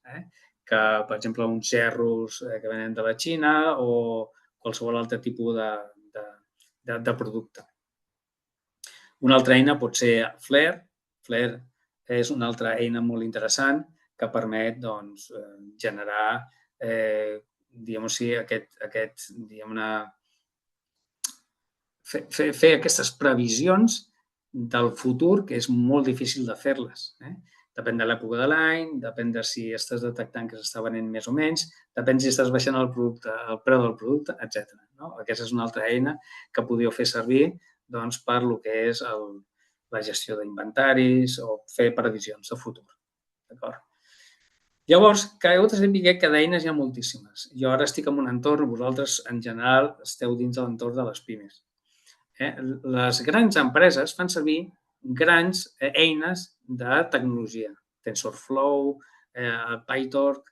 que, per exemple, uns gerros que venen de la Xina o qualsevol altre tipus de producte. Una altra eina pot ser Flare. Flare és una altra eina molt interessant que permet generar, diguem-ho fer aquestes previsions del futur, que és molt difícil de fer-les. Depèn de l'època de l'any, depèn de si estàs detectant que s'està venent més o menys, depèn si estàs baixant el preu del producte, etc. Aquesta és una altra eina que podríeu fer servir per el que és la gestió d'inventaris o fer previsions de futur. D'acord? Llavors, que heu de saber que d'eines hi ha moltíssimes. Jo ara estic en un entorn, vosaltres en general esteu dins de l'entorn de les pimes. Les grans empreses fan servir grans eines de tecnologia. TensorFlow, PyTorch,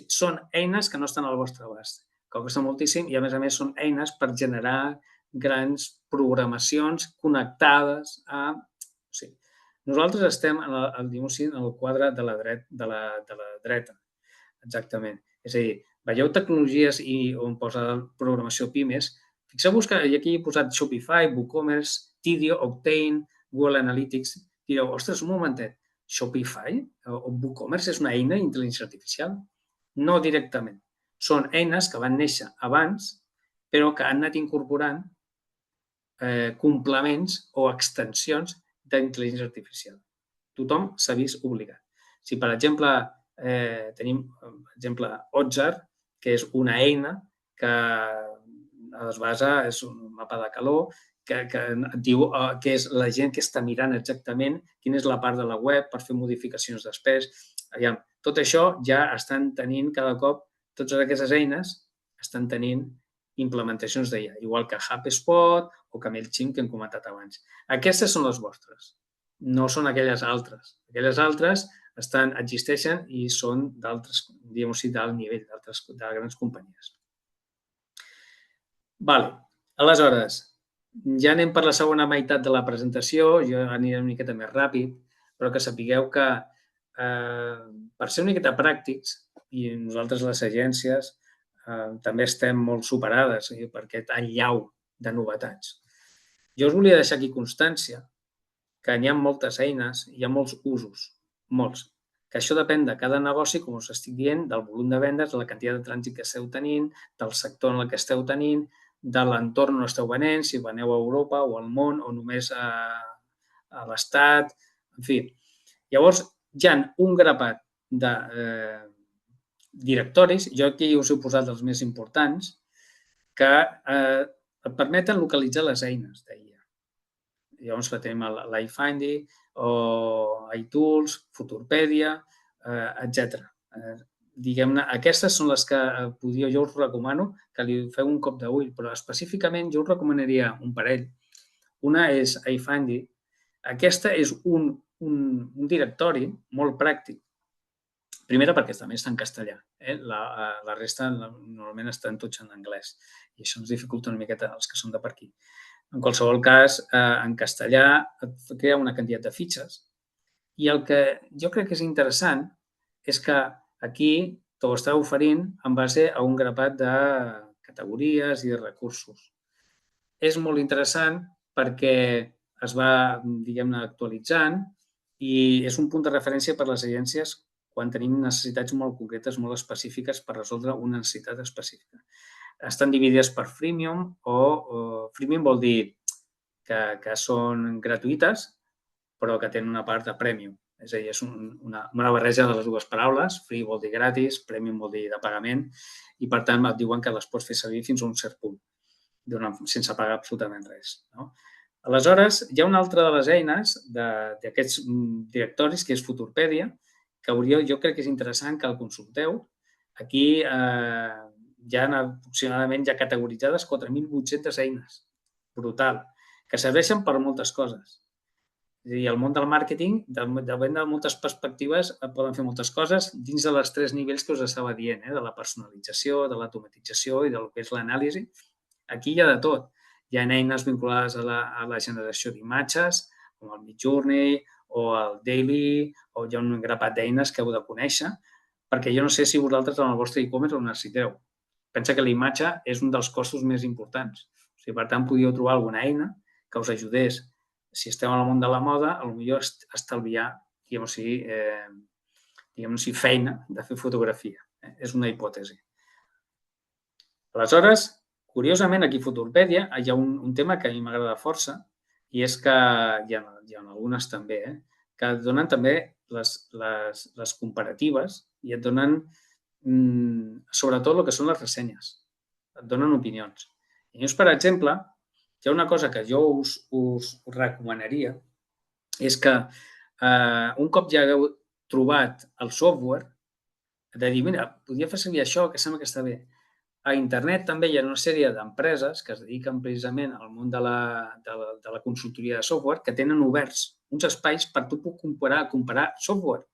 són eines que no estan al vostre abast, que costa moltíssim i, a més, són eines per generar grans programacions connectades a... Nosaltres estem en el quadre de la dreta, exactament. És a dir, veieu tecnologies on posa programació pimes. Fixeu-vos que aquí he posat Shopify, WooCommerce, Tidio, Octane, Google Analytics. Direu, ostres, un momentet, Shopify o WooCommerce és una eina d'intel·ligència artificial? No directament. Són eines que van néixer abans, però que han anat incorporant complements o extensions d'intel·ligència artificial. Tothom s'ha vist obligat. Si, per exemple, tenim Otzar, que és una eina que es basa, és un mapa de calor, que et diu que és la gent que està mirant exactament quina és la part de la web per fer modificacions després. Tot això ja estan tenint cada cop, totes aquestes eines estan tenint implementacions d'IA, igual que HubSpot o que MailChimp, que hem comentat abans. Aquestes són les vostres, no són aquelles altres. Aquelles altres existeixen i són d'altres, diguem-ho, d'alt nivell, de grans companyies. Aleshores, ja anem per la segona meitat de la presentació, jo aniré una miqueta més ràpid, però que sapigueu que per ser una miqueta pràctics, i nosaltres les agències també estem molt superades per aquest allau de novetats. Jo us volia deixar aquí constància que hi ha moltes eines, hi ha molts usos, molts, que això depèn de cada negoci, com us estic dient, del volum de vendes, de la quantitat de trànsit que esteu tenint, del sector en el que esteu tenint, de l'entorn on esteu venent, si veneu a Europa o al món o només a l'Estat, en fi. Llavors, hi ha un grapat de directoris, jo aquí us he posat els més importants, que et permeten localitzar les eines d'IA. Llavors tenim l'iFindy o iTools, Futurpedia, etc. Diguem-ne, aquestes són les que jo us recomano que li feu un cop d'ull, però específicament jo us recomanaria un parell. Una és iFindy. Aquesta és un directori molt pràctic Primera perquè també està en castellà. La resta normalment estan tots en anglès i això ens dificulta una miqueta els que són de per aquí. En qualsevol cas, en castellà et crea una quantitat de fitxes i el que jo crec que és interessant és que aquí t'ho està oferint en base a un grapat de categories i de recursos. És molt interessant perquè es va, diguem-ne, actualitzant i és un punt de referència per a les agències quan tenim necessitats molt concretes, molt específiques per resoldre una necessitat específica. Estan dividides per freemium o freemium vol dir que són gratuïtes però que tenen una part de premium. És a dir, és una barreja de les dues paraules. Free vol dir gratis, premium vol dir de pagament i, per tant, et diuen que les pots fer servir fins a un cert punt, sense pagar absolutament res. No? Aleshores, hi ha una altra de les eines d'aquests directoris, que és Futurpedia, que jo crec que és interessant que el consulteu. Aquí hi ha aproximadament ja categoritzades 4.800 eines. Brutal. Que serveixen per moltes coses. És a dir, el món del màrqueting, davant de moltes perspectives, poden fer moltes coses dins de les 3 nivells que us estava dient, de la personalització, de l'automatització i del que és l'anàlisi. Aquí hi ha de tot. Hi ha eines vinculades a la generació d'imatges, com el Midjourney o el Daily, o hi ha un grapat d'eines que heu de conèixer, perquè jo no sé si vosaltres en el vostre e-commerce ho necessiteu. Pensa que la imatge és un dels costos més importants. O sigui, per tant, podíeu trobar alguna eina que us ajudés, si esteu en el món de la moda, potser estalviar, diguem-ne, feina de fer fotografia. És una hipòtesi. Aleshores, curiosament, aquí a Futurpedia hi ha un tema que a mi m'agrada força i és que hi ha algunes també, que et donen també les comparatives i et donen sobretot el que són les ressenyes. Et donen opinions. I llavors, per exemple, hi ha una cosa que jo us recomanaria, és que un cop ja hagueu trobat el software, de dir, mira, podria fer servir això, que sembla que està bé. A internet també hi ha una sèrie d'empreses que es dediquen precisament al món de la consultoria de software que tenen oberts uns espais per tu comparar software.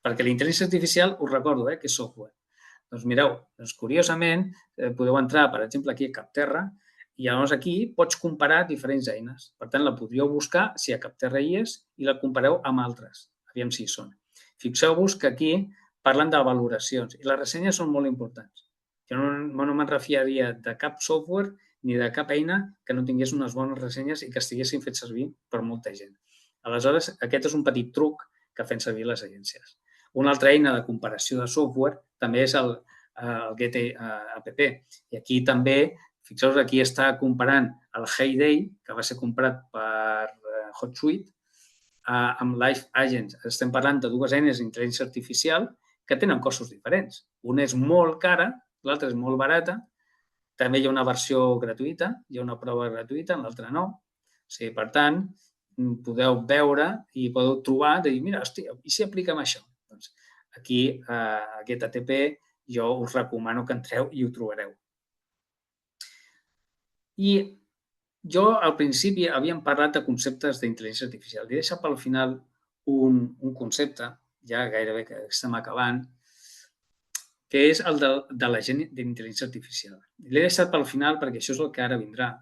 Perquè la intel·ligència artificial, us recordo, que és software. Doncs mireu, curiosament, podeu entrar, per exemple, aquí a Capterra i llavors aquí pots comparar diferents eines. Per tant, la podríeu buscar si a Capterra hi és i la compareu amb altres. Aviam si hi són. Fixeu-vos que aquí parlen de valoracions i les ressenyes són molt importants. Jo no me'n refiaria de cap software ni de cap eina que no tingués unes bones ressenyes i que estiguessin fet servir per molta gent. Aleshores, aquest és un petit truc que fan servir les agències. Una altra eina de comparació de software també és el GetApp. I aquí també, fixeu-vos, aquí està comparant el Heyday, que va ser comprat per HotSuite, amb Live Agents. Estem parlant de dues eines d'intel·ligència artificial que tenen costos diferents. Una és molt cara, l'altra és molt barata. També hi ha una versió gratuïta, hi ha una prova gratuïta, l'altra no. O sigui, per tant, podeu veure i podeu trobar, de dir, mira, hòstia, i si apliquem això? Doncs aquí, a GetApp, jo us recomano que entreu i ho trobareu. I jo, al principi, havíem parlat de conceptes d'intel·ligència artificial. He deixat pel final un concepte, ja gairebé que estem acabant, que és el de l'agent d'intel·ligència artificial. L'he deixat pel final perquè això és el que ara vindrà.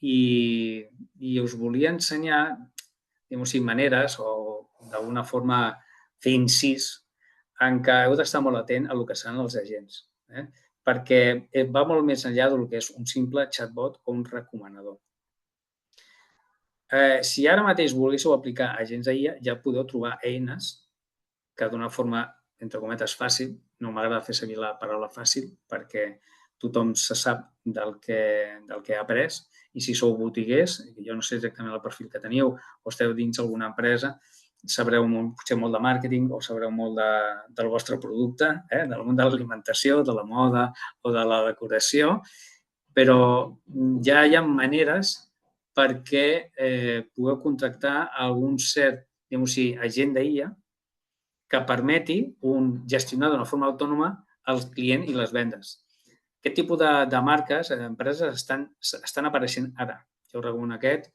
I us volia ensenyar, maneres o d'alguna forma fer incís en què heu d'estar molt atent a el que seran els agents, perquè va molt més enllà del que és un simple chatbot o un recomanador. Si ara mateix volguéssiu aplicar agents d'IA, ja podeu trobar eines que d'una forma, entre cometes, fàcil, no m'agrada fer servir la paraula fàcil perquè tothom se sap del que ha après i si sou botiguers, jo no sé exactament el perfil que teniu o esteu dins alguna empresa, sabreu potser molt de màrqueting o sabreu molt del vostre producte, del món de l'alimentació, de la moda o de la decoració, però ja hi ha maneres perquè pugueu contractar algun cert, agent d'IA que permeti gestionar d'una forma autònoma el client i les vendes. Aquest tipus de marques, d'empreses, estan apareixent ara. Jo recomano aquest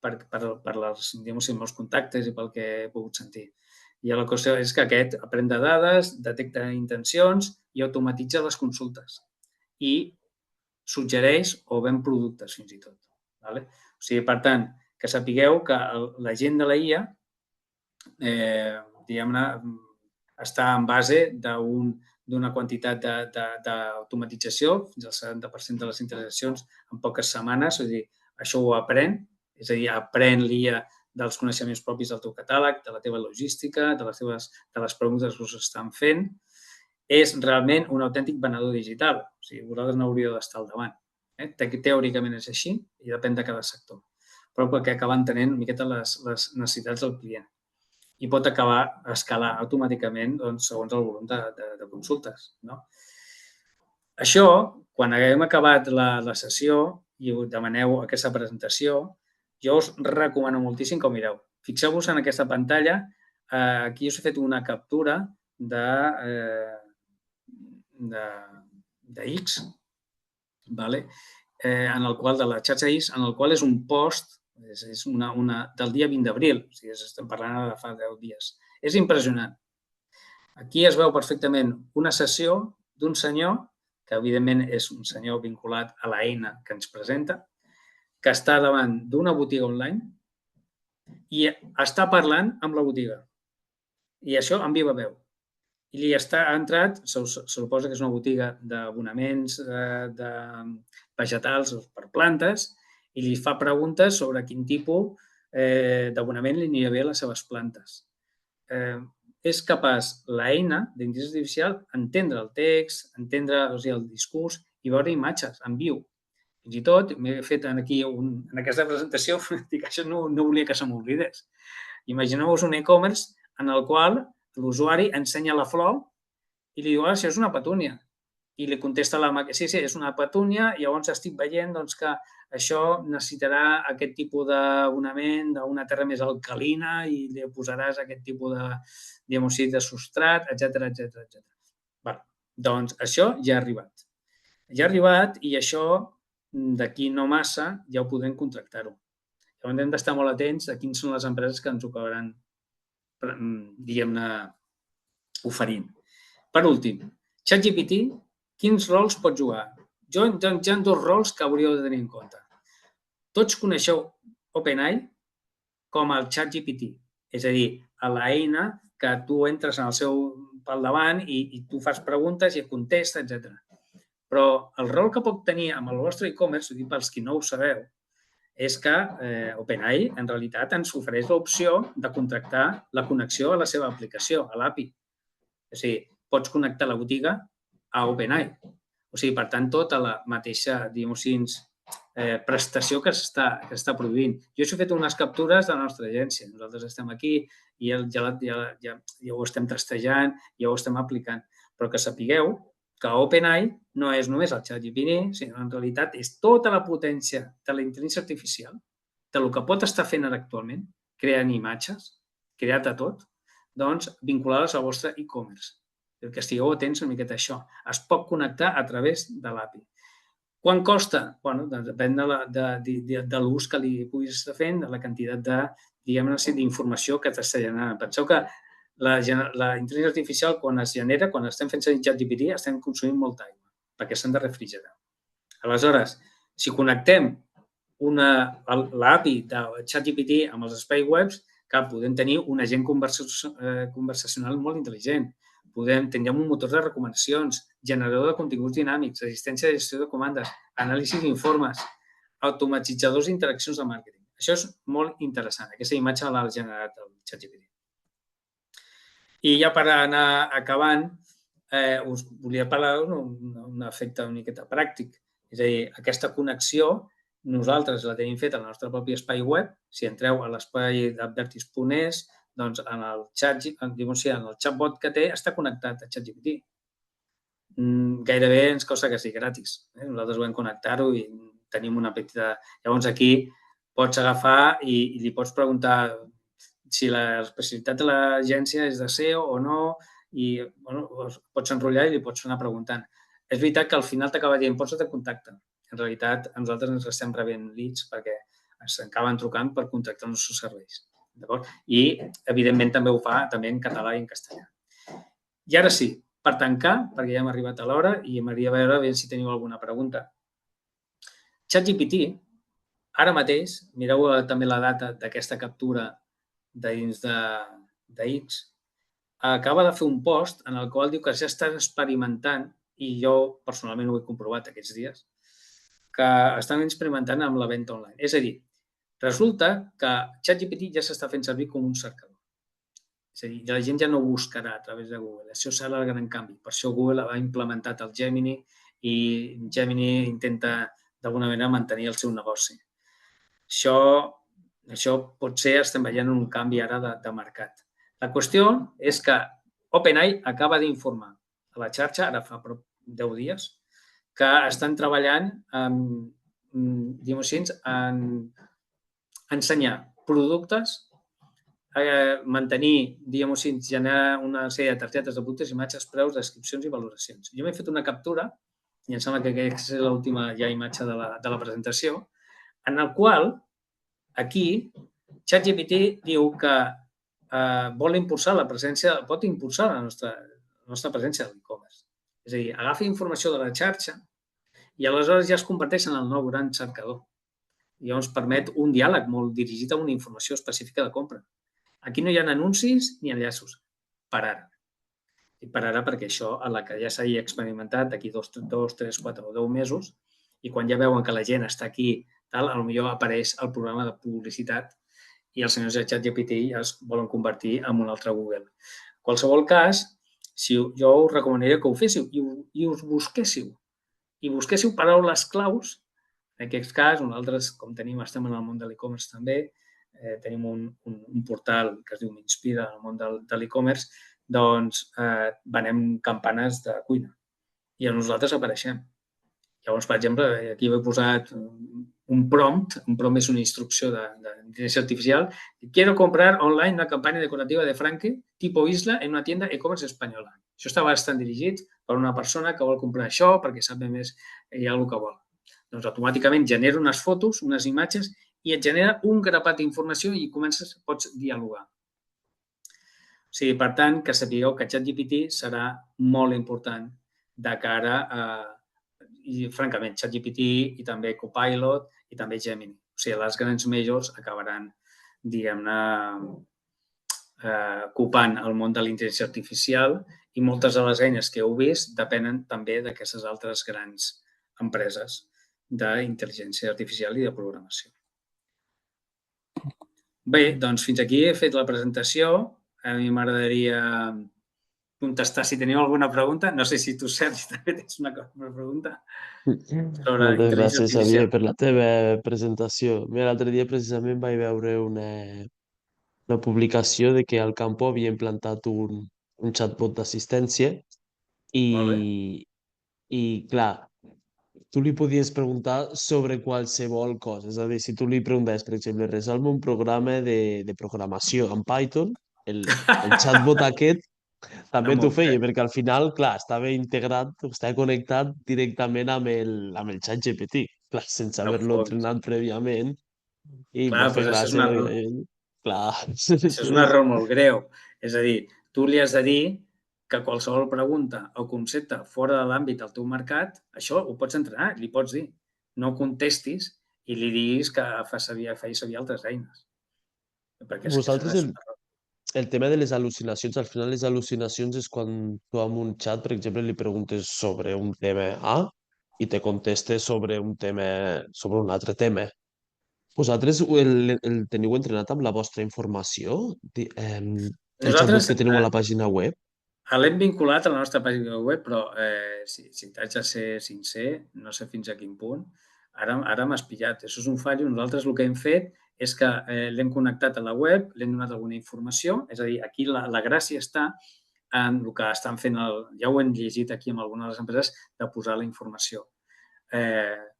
per els meus contactes i pel que he pogut sentir. I la qüestió és que aquest aprèn de dades, detecta intencions i automatitza les consultes. I suggereix o ven productes, fins i tot. O sigui, per tant, que sapigueu que la gent de la IA, diguem-ne, està en base d'una quantitat d'automatització, fins al 70% de les interaccions en poques setmanes, és a dir, això ho aprèn, és a dir, aprèn l'IA dels coneixements propis del teu catàleg, de la teva logística, de les preguntes que us estan fent. És realment un autèntic venedor digital. O sigui, vosaltres no hauríeu d'estar al davant. Teòricament és així i depèn de cada sector. Però perquè acaba entenent una miqueta les necessitats del client. I pot acabar a escalar automàticament segons el volum de consultes. Això, quan haguem acabat la sessió i us demaneu aquesta presentació, jo us recomano moltíssim que ho mireu. Fixeu-vos en aquesta pantalla. Aquí us he fet una captura de X, en el qual, de la xarxa X, en el qual és un post, és del dia 20 d'abril, o sigui, estem parlant de fa 10 dies. És impressionant. Aquí es veu perfectament una sessió d'un senyor, que evidentment és un senyor vinculat a l'eina que ens presenta, que està davant d'una botiga online i està parlant amb la botiga. I això en viva veu. I li ha entrat, se suposa que és una botiga d'abonaments de vegetals per plantes, i li fa preguntes sobre quin tipus d'abonament li aniria bé a les seves plantes. És capaç l'eina d'intel·ligència artificial entendre el text, entendre el discurs i veure imatges en viu. Fins i tot, m'he fet aquí, en aquesta presentació, dic, això no volia que se m'oblidés. Imagineu-vos un e-commerce en el qual l'usuari ensenya la flor i li diu, això és una petúnia. I li contesta la màquina, sí, és una petúnia, i llavors estic veient que això necessitarà aquest tipus d'abonament d'una terra més alcalina i li posaràs aquest tipus de substrat, etc. Doncs això ja ha arribat. Ja ha arribat i això d'aquí no massa ja ho podem contractar-ho. Llavors hem d'estar molt atents a quines són les empreses que ens ho acabaran, diguem-ne, oferint. Per últim, ChatGPT, quins rols pot jugar? Hi ha dos rols que hauríeu de tenir en compte. Tots coneixeu OpenAI com el ChatGPT, és a dir, a l'eina que tu entres en el seu pel davant i tu fas preguntes i et contesta, etc. Però el rol que pot tenir amb el vostre e-commerce, ho dic pels qui no ho sabeu, és que OpenAI en realitat ens ofereix l'opció de contractar la connexió a la seva aplicació, a l'API. O sigui, pots connectar la botiga a OpenAI. O sigui, per tant, tota la mateixa, prestació que s'està produint. Jo he fet unes captures de la nostra agència. Nosaltres estem aquí i ja ho estem testejant, ja ho estem aplicant. Però que sapigueu que OpenAI no és només el ChatGPT, sinó en realitat és tota la potència de la intel·ligència artificial, del que pot estar fent ara actualment, creant imatges, creat a tot, doncs vinculades al vostre e-commerce. Que estigueu atents una miqueta a això. Es pot connectar a través de l'API. Quant costa? Bé, depèn de l'ús que li puguis estar fent, de la quantitat d'informació que t'està generant. Penseu que la intel·ligència artificial, quan es genera, quan estem fent ChatGPT, estem consumint molta aigua, perquè s'han de refrigerar. Aleshores, si connectem l'API de ChatGPT amb els espais webs, podem tenir un agent conversacional molt intel·ligent. Tindrem un motor de recomanacions, generador de continguts dinàmics, assistència de gestió de comandes, anàlisi d'informes, automatitzadors d'interaccions de màrqueting. Això és molt interessant. Aquesta imatge l'ha generat el ChatGPT. I ja per anar acabant, us volia parlar d'un efecte una miqueta pràctic. És a dir, aquesta connexió nosaltres la tenim feta al nostre propi espai web. Si entreu a l'espai d'advertis.es, doncs en el chatbot que té està connectat a ChatGPT. Gairebé ens costa que sigui gratis. Nosaltres vam connectar-ho i tenim una petita... Llavors aquí pots agafar i li pots preguntar si l'especialitat de l'agència és de SEO o no, i pots enrotllar i li pots anar preguntant. És veritat que al final t'acaba dient pots de contacte. En realitat, nosaltres ens estem rebent leads perquè ens acaben trucant per contractar els nostres serveis. I, evidentment, també ho fa també en català i en castellà. I ara sí, per tancar, perquè ja hem arribat a l'hora i m'agradaria veure si teniu alguna pregunta. ChatGPT, ara mateix, mireu també la data d'aquesta captura dins de X, acaba de fer un post en el qual diu que ja està experimentant, i jo personalment ho he comprovat aquests dies, que estan experimentant amb la venda online. És a dir, resulta que ChatGPT ja s'està fent servir com un cercador. És a dir, la gent ja no buscarà a través de Google. Això serà el gran canvi. Per això Google ha implementat el Gemini i Gemini intenta d'alguna manera mantenir el seu negoci. Això potser estem veient un canvi ara de mercat. La qüestió és que OpenAI acaba d'informar a la xarxa, ara fa prop 10 dies, que estan treballant en ensenyar productes, mantenir, generar una sèrie de targetes de productes, imatges, preus, descripcions i valoracions. Jo m'he fet una captura, i em sembla que aquesta és l'última ja imatge de la presentació, en el qual, aquí, ChatGPT diu que vol impulsar la presència, pot impulsar la nostra presència a l'e-commerce. És a dir, agafa informació de la xarxa i aleshores ja es converteix en el nou gran cercador. I llavors permet un diàleg molt dirigit a una informació específica de compra. Aquí no hi ha anuncis ni enllaços, per ara. I per ara perquè això, a la que ja s'hagi experimentat d'aquí 2, 3, 4 o 10 mesos, i quan ja veuen que la gent està aquí, potser apareix el programa de publicitat i els senyors de ChatGPT ja es volen convertir en un altre Google. En qualsevol cas, jo us recomanaria que ho féssiu i us busquéssiu. I busquéssiu paraules claus. En aquest cas, nosaltres, com estem en el món de l'e-commerce també, tenim un portal que es diu M'Inspira en el món de l'e-commerce, doncs venem campanes de cuina i a nosaltres apareixem. Llavors, per exemple, aquí he posat un prompt és una instrucció d'intel·ligència artificial. Quiero comprar online una campanya decorativa de Franke tipo isla en una tienda e-commerce espanyola. Això està bastant dirigit per una persona que vol comprar això perquè sap més hi ha el que vol. Doncs automàticament genera unes fotos, unes imatges i et genera un grapat d'informació i pots dialogar. O sigui, per tant, que sapigueu que ChatGPT serà molt important de cara a, i francament, ChatGPT i també Copilot i també Gemini. O sigui, les grans majors acabaran, diguem-ne, ocupant el món de la intel·ligència artificial i moltes de les eines que heu vist depenen també d'aquestes altres grans empreses d'intel·ligència artificial i de programació. Bé, doncs fins aquí he fet la presentació. A mi m'agradaria contestar si teniu alguna pregunta. No sé si tu, Sergi, també tens una pregunta sobre Moltes intel·ligència gràcies, Xavier, artificial. per la teva presentació. Mira, l'altre dia precisament vaig veure una publicació de que al Campo havia implantat un chatbot d'assistència Molt bé. i, clar, tu li podies preguntar sobre qualsevol cosa. És a dir, si tu li preguntes, per exemple, resolve un programa de programació en Python, el chatbot aquest també t'ho Molt feia, bé. perquè al final, clar, estava integrat, estava connectat directament amb el ChatGPT, clar, sense No haver-lo fots. entrenat prèviament, i em Clar, va fer però gràcia perquè, clar... això és un error molt greu. És a dir, tu li has de dir que qualsevol pregunta o concepte fora de l'àmbit del teu mercat, això ho pots entrenar, li pots dir. No contestis i li diguis que faci servir altres eines. Perquè és que és un Vosaltres, error. el tema de les al·lucinacions, al final les al·lucinacions és quan tu amb un xat, per exemple, li preguntes sobre un tema A i te contesta sobre sobre un altre tema. Vosaltres el teniu entrenat amb la vostra informació? El chatbot Nosaltres que teniu a la pàgina web? l'hem vinculat a la nostra pàgina web, però si t'haig de ser sincer, no sé fins a quin punt. Ara m'has pillat. Això és un fallo. Nosaltres el que hem fet és que l'hem connectat a la web, l'hem donat alguna informació. És a dir, aquí la gràcia està en el que estan fent, ja ho hem llegit aquí amb algunes de les empreses, de posar la informació.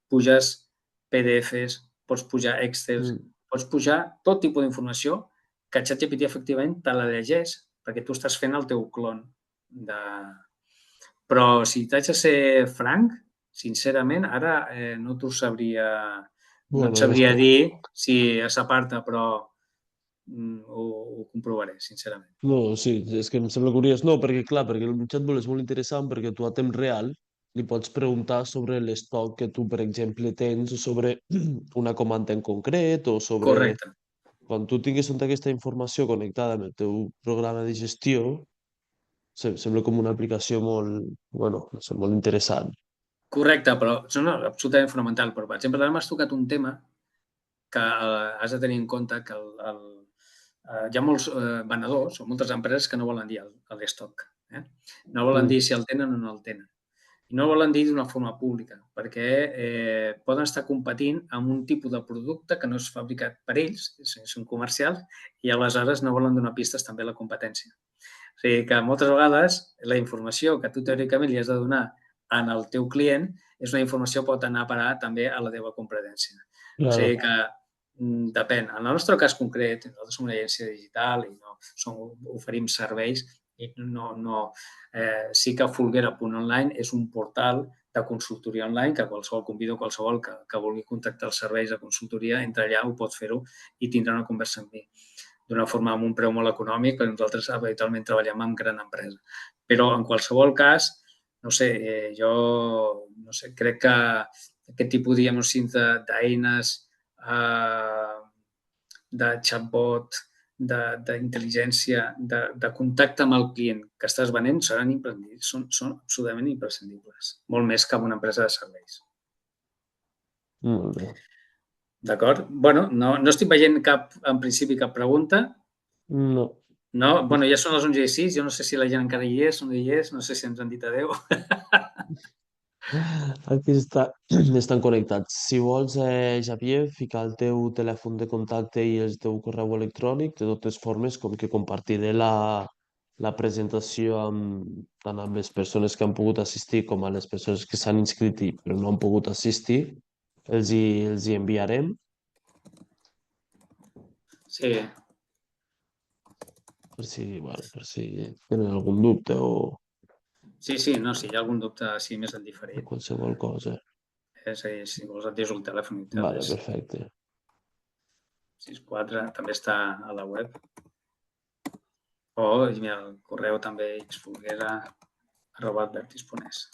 Puges PDFs, pots pujar Excel, pots pujar tot tipus d'informació que ChatGPT efectivament te la llegeix perquè tu estàs fent el teu clon. Però si t'haig de ser franc, sincerament, ara no t'ho sabria, no et sabria dir si s'aparta, però ho comprovaré, sincerament. No, sí, és que em sembla curiós. No, perquè clar, perquè el chatbot és molt interessant perquè tu a temps real li pots preguntar sobre l'estoc que tu, per exemple, tens o sobre una comanda en concret o sobre... Correcte. Quan tu tingues tota aquesta informació connectada amb el teu programa de gestió, sembla com una aplicació molt, bueno, no sé, molt interessant. Correcte, però no, absolutament fonamental. Però, per exemple, ara m'has tocat un tema que has de tenir en compte que hi ha molts venedors o moltes empreses que no volen dir l'estoc. No volen dir si el tenen o no el tenen. I no volen dir d'una forma pública, perquè poden estar competint amb un tipus de producte que no és fabricat per ells, és un comercial, i aleshores no volen donar pistes també a la competència. O sigui que moltes vegades la informació que tu teòricament li has de donar en el teu client és una informació que pot anar a parar també a la teva competència. O Claro. sigui que depèn. En el nostre cas concret, nosaltres som una agència digital i oferim serveis i sí que Folguera.online és un portal de consultoria online que convido qualsevol que vulgui contactar els serveis de consultoria, entra allà, ho pot fer-ho i tindrà una conversa amb mi d'una forma amb un preu molt econòmic, perquè nosaltres habitualment treballem amb gran empresa. Però en qualsevol cas, no sé, jo no sé, crec que aquest tipus, diguem, d'eines de chatbot, d'intel·ligència, de contacte amb el client que estàs venent són absolutament imprescindibles, molt més que una empresa de serveis. Molt bé. D'acord? Bueno, no estic veient en principi cap pregunta. No. No? Bueno, ja són les 11:06, jo no sé si la gent encara hi és o no hi és, no sé si ens han dit adéu. Aquí estan connectats. Si vols, Xavier, ficar el teu telèfon de contacte i el teu correu electrònic, de totes formes, com que compartiré la presentació tant amb les persones que han pogut assistir com a les persones que s'han inscrit però no han pogut assistir, els hi enviarem. Sí, Per si tenen algun dubte o sí, no, si hi ha algun dubte així més en diferit. qualsevol cosa. És a dir, si vols et deixo el telèfon i tal, Vale, és perfecte. 64, també està a la web. O mira, el correu també, xfolguera@advertis.es.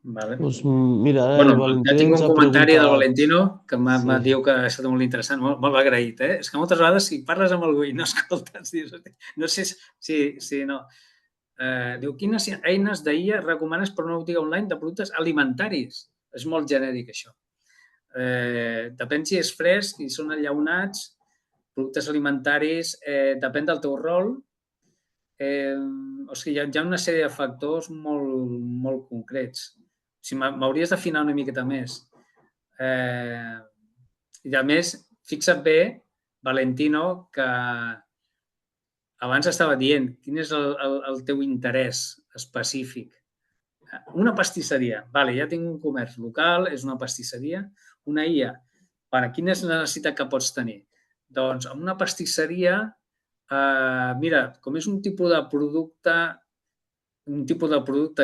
Vale. Doncs mira, Bueno, el ja Valentín tinc ens un ha comentari del preguntat... Valentino que Sí. diu que ha estat molt interessant, molt agraït. És que moltes vegades si parles amb algú i no escoltes, dius, no sé si no. Diu, quines eines d'IA recomanes per una botiga online de productes alimentaris? És molt genèric, això. Depèn si és fresc, si són enllaunats, productes alimentaris, depèn del teu rol. O sigui, hi ha una sèrie de factors molt concrets. Si m'hauries d'afinar una miqueta més. I a més, fixa't bé, Valentino, que abans estava dient quin és el teu interès específic. Una pastisseria. Vale, ja tinc un comerç local, és una pastisseria. Una IA. Quina és la necessitat que pots tenir? Doncs amb una pastisseria, mira, com és un tipus de producte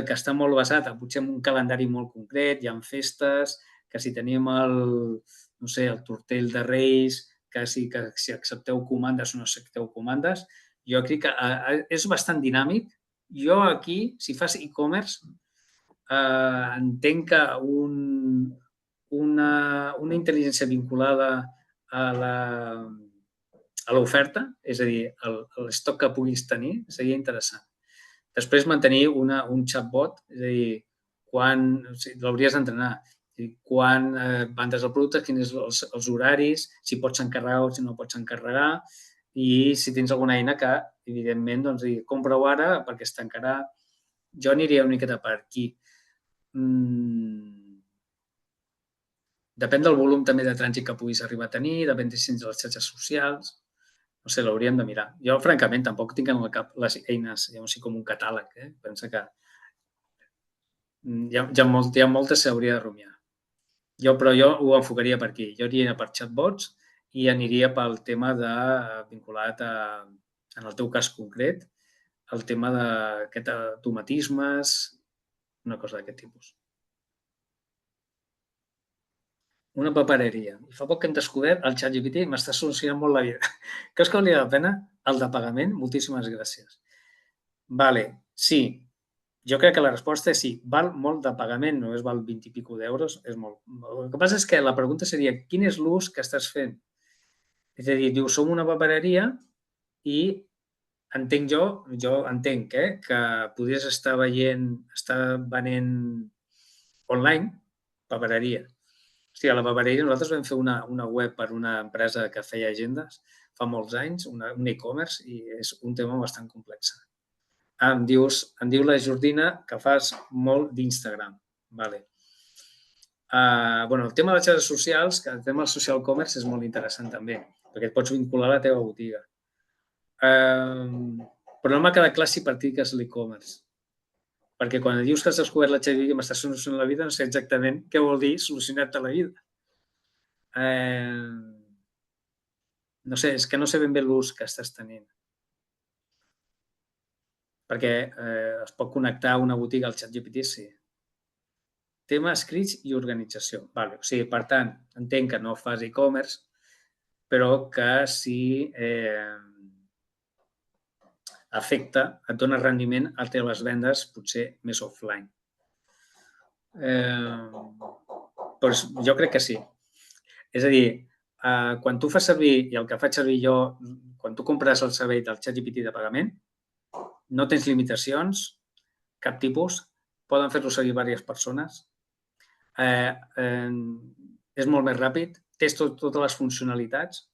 que està molt basat potser en un calendari molt concret, hi ha festes, que si tenim el tortell de Reis, que si accepteu comandes o no accepteu comandes, jo crec que és bastant dinàmic. Jo aquí, si fas e-commerce, entenc que una intel·ligència vinculada a l'oferta, és a dir, l'estoc que puguis tenir, seria interessant. Després mantenir un chatbot, és a dir, l'hauries d'entrenar, quan vendes el producte, quins són els horaris, si pots encarregar o si no pots encarregar, i si tens alguna eina que, evidentment, compra-ho ara perquè es tancarà. Jo aniria una miqueta per aquí. Depèn del volum també de trànsit que puguis arribar a tenir, depèn de si tens les xarxes socials. No sé, l'hauríem de mirar. Jo, francament, tampoc tinc en el cap les eines, així com un catàleg. Pensa que hi ha moltes que s'hauria de rumiar. Però jo ho enfocaria per aquí. Jo aniria per chatbots i aniria pel tema vinculat en el teu cas concret, el tema d'automatismes, una cosa d'aquest tipus. una papereria. I fa poc que hem descobert el ChatGPT i m'està solucionant molt la vida. Creus que valia la pena? El de pagament? Moltíssimes gràcies. Vale, sí. Jo crec que la resposta és sí. Val molt de pagament, només val 20 i pico d'euros. És molt... El que passa és que la pregunta seria quin és l'ús que estàs fent? És a dir, diu, som una papereria i entenc jo entenc que podries estar venent online papereria. Hòstia, a la papereria nosaltres vam fer una web per una empresa que feia agendes fa molts anys, un e-commerce, i és un tema bastant complex. Em diu la Jordina que fas molt d'Instagram. Vale. El tema de les xarxes socials, que el tema del social commerce és molt interessant també, perquè et pots vincular a la teva botiga. Però no m'ha quedat clar si practiques l'e-commerce. Perquè quan dius que has descobert la xarxa i m'estàs solucionant la vida, no sé exactament què vol dir solucionar-te la vida. No sé, és que no sé ben bé l'ús que estàs tenint. Perquè es pot connectar a una botiga al ChatGPT, sí. Tema escrits i organització. Vale. O sigui, per tant, entenc que no fas e-commerce, però que sí afecta, et dona rendiment a les vendes potser més offline. Però jo crec que sí. És a dir, quan tu fas servir, i el que faig servir jo, quan tu compres el servei del ChatGPT de pagament, no tens limitacions, cap tipus, poden fer-lo servir diverses persones, és molt més ràpid, tens totes les funcionalitats.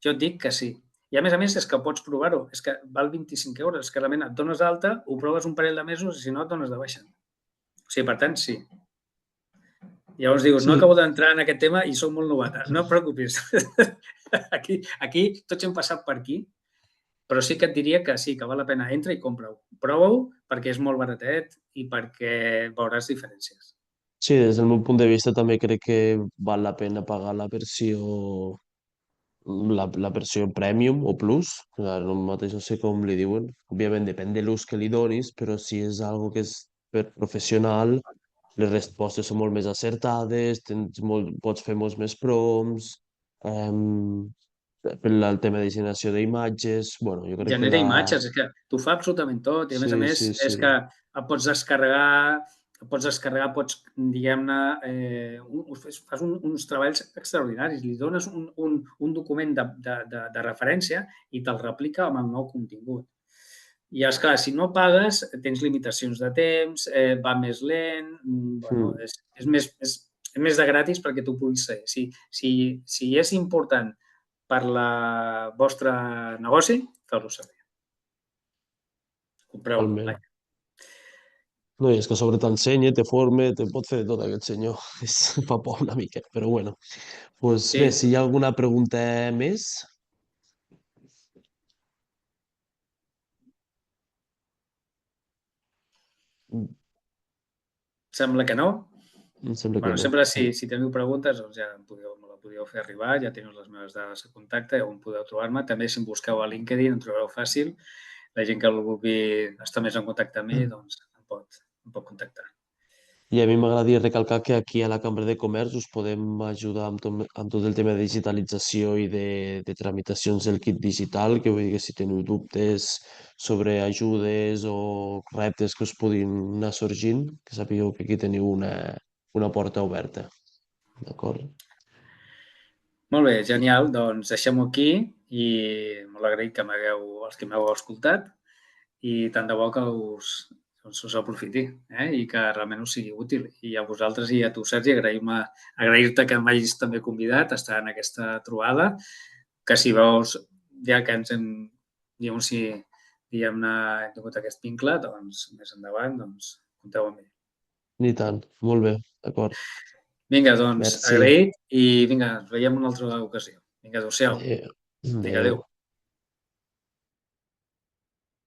Jo et dic que sí. I a més és que pots provar-ho, és que val 25 euros, és que realment et dones d'alta, ho proves un parell de mesos i si no et dones de baixa. O sigui, per tant, sí. Llavors dius, no acabo d'entrar en aquest tema i soc molt novata. No et preocupis. Aquí tots hem passat per aquí, però sí que et diria que sí, que val la pena. Entra i compra-ho. Prova-ho perquè és molt baratet i perquè veuràs diferències. Sí, des del meu punt de vista també crec que val la pena pagar la versió Premium o Plus. Ara no mateix no sé com li diuen. Òbviament depèn de l'ús que li donis, però si és algo que és per professional, les respostes són molt més acertades, pots fer molts més prompts, per el tema de generació d'imatges, bueno, jo crec que Genera imatges, és que t'ho fa absolutament tot i a Sí, més sí, és sí. que el pots, diguem-ne, fas uns treballs extraordinaris, li dones un document de referència i te'l replica amb el nou contingut. I, esclar, si no pagues, tens limitacions de temps, va més lent, bueno, és més de gratis perquè tu puguis ser. Si és important per la vostre negoci, feu-lo servir. Compreu-lo Totalment. online. No, i és que sobre t'ensenya, te forma, te pot fer de tot aquest senyor. Fa por una mica, però bueno. Pues Sí, bé, si hi ha alguna pregunta més, sembla que no. em sembla que Bueno, no. sempre si teniu preguntes, doncs ja me la podeu fer arribar, ja teniu les meves dades de contacte, on podeu trobar-me. També si em busqueu a LinkedIn em trobareu fàcil. La gent que vulgui estar més en contacte amb mi, doncs em pot contactar. I a mi m'agradaria recalcar que aquí a la Cambra de Comerç us podem ajudar amb tot el tema de digitalització i de tramitacions del kit digital, que vull dir que si teniu dubtes sobre ajudes o reptes que us puguin anar sorgint, que sapigueu que aquí teniu una porta oberta. D'acord? Molt bé, genial. Doncs deixem-ho aquí i molt agraït que els que m'heu escoltat i tant de bo que us aprofiti i que realment us sigui útil. I a vosaltres i a tu, Sergi, agrair-te que m'hagis també convidat a estar en aquesta trobada, que si veus, ja que ens hem, diguem-ne, hem tingut aquest vincle, doncs més endavant, doncs compteu amb mi. Ni tant. Molt bé, d'acord. Vinga, doncs, Merci. agraït i vinga, ens veiem en una altra ocasió. Vinga, adéu-siau. Adéu. Vinga, adéu.